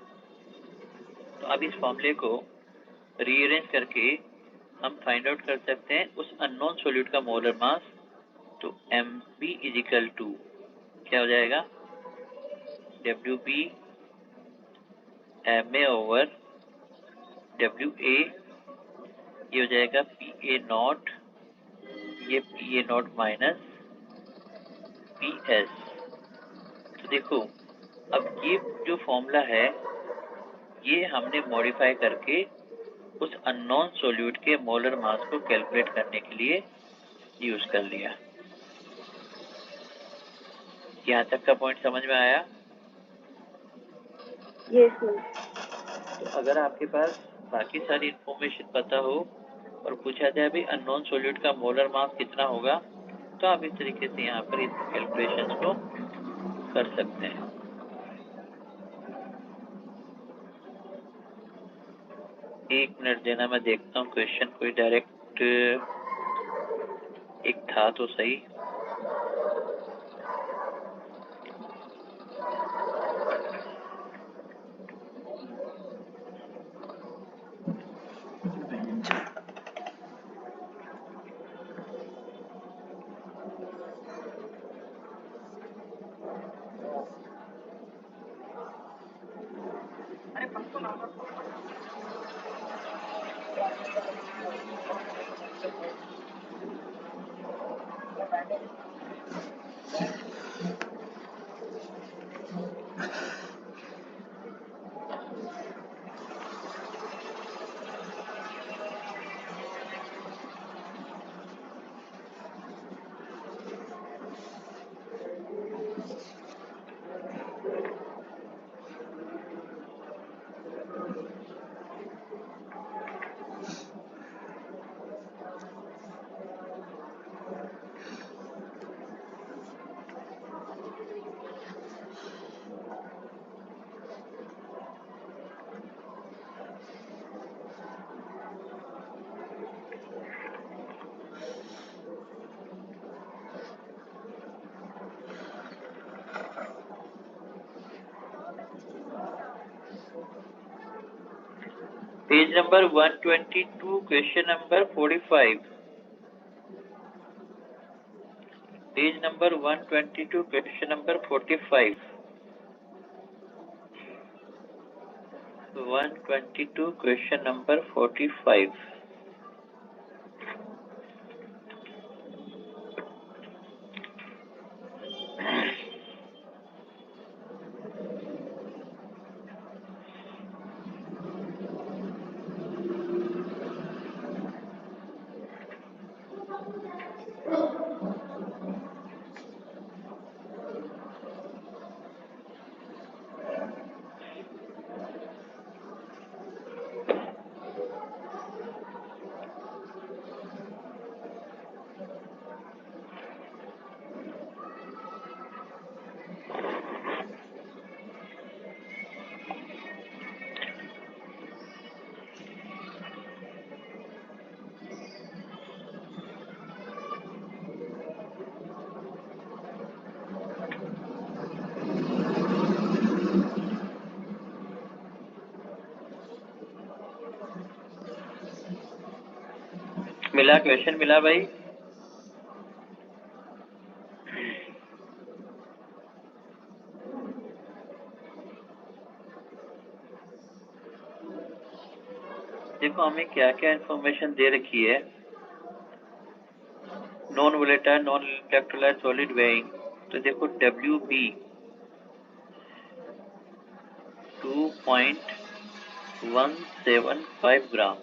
[SPEAKER 1] तो अब इस फॉर्मूले को रीअरेंज करके हम फाइंड आउट कर सकते हैं उस अननोन सॉल्यूट का मोलर मास। तो mp इज इक्वल टू क्या हो जाएगा, WB ma ओवर WA, ये हो जाएगा PA नॉट, ये PA नॉट माइनस PS। तो देखो अब ये जो फॉर्मूला है ये हमने मॉडिफाई करके उस अननोन सॉल्यूट के मोलर मास को कैलकुलेट करने के लिए यूज कर लिया। यहाँ तक का पॉइंट समझ में आया?
[SPEAKER 4] Yes sir.
[SPEAKER 1] तो अगर आपके पास बाकी सारी इंफॉर्मेशन पता हो और पूछा जाए भी अननोन सॉल्यूट का मोलर मास कितना होगा, तो आप इस तरीके से यहाँ पर इस कैलकुलेशंस को कर सकते हैं। एक मिनट देना, मैं देखता हूँ क्वेश्चन कोई डायरेक्ट एक था तो सही। Page number 122 question number 45। Page number 122 question number 45। 122 question number 45। मिला, क्वेश्चन मिला भाई? देखो हमें क्या क्या इंफॉर्मेशन दे रखी है। Non volatile non electrolyte solid weighing, तो देखो WB 2.175 gram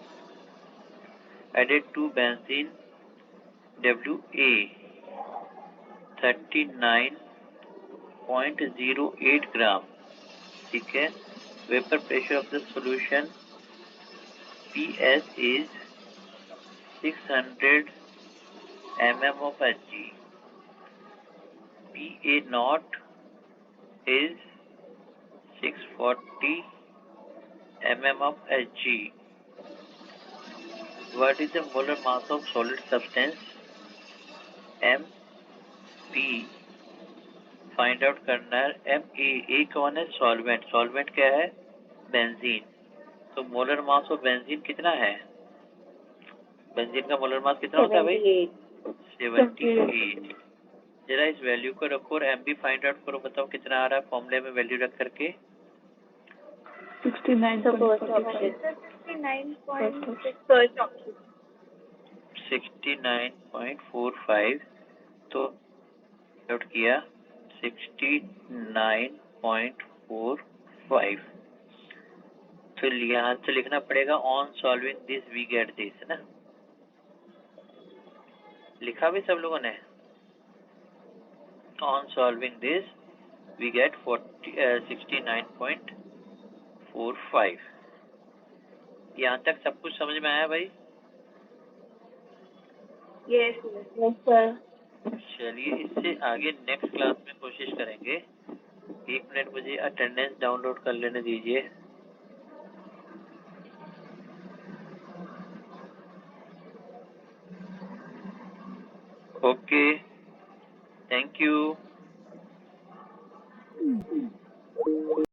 [SPEAKER 1] added to benzene WA 39.08 ग्राम। ठीक है, vapour pressure of the solution PS is 600 mm of Hg, PA naught is 640 mm of Hg. What is the molar mass of solid substance? M B find out करना है। ए कौन है? सॉल्वेंट। सॉल्वेंट क्या है? बेंजीन। तो मोलर मास ऑफ बेंजीन कितना है? बेंजीन का मोलर मास कितना होता है भाई? 78। जरा इस वैल्यू को रखो और एम बी फाइंड आउट करो, बताओ कितना आ रहा है फॉर्मूले में वैल्यू रख करके। 69.45। तो आउट किया 69.45। तो यहाँ से लिखना पड़ेगा on solving this we get this, है ना? लिखा भी सब लोगों ने? On solving this we get 69.45। यहाँ तक सब कुछ समझ में आया भाई?
[SPEAKER 2] Yes
[SPEAKER 4] sir.
[SPEAKER 1] चलिए इससे आगे नेक्स्ट क्लास में कोशिश करेंगे। 1 मिनट मुझे अटेंडेंस डाउनलोड कर लेने दीजिए। Okay, thank you.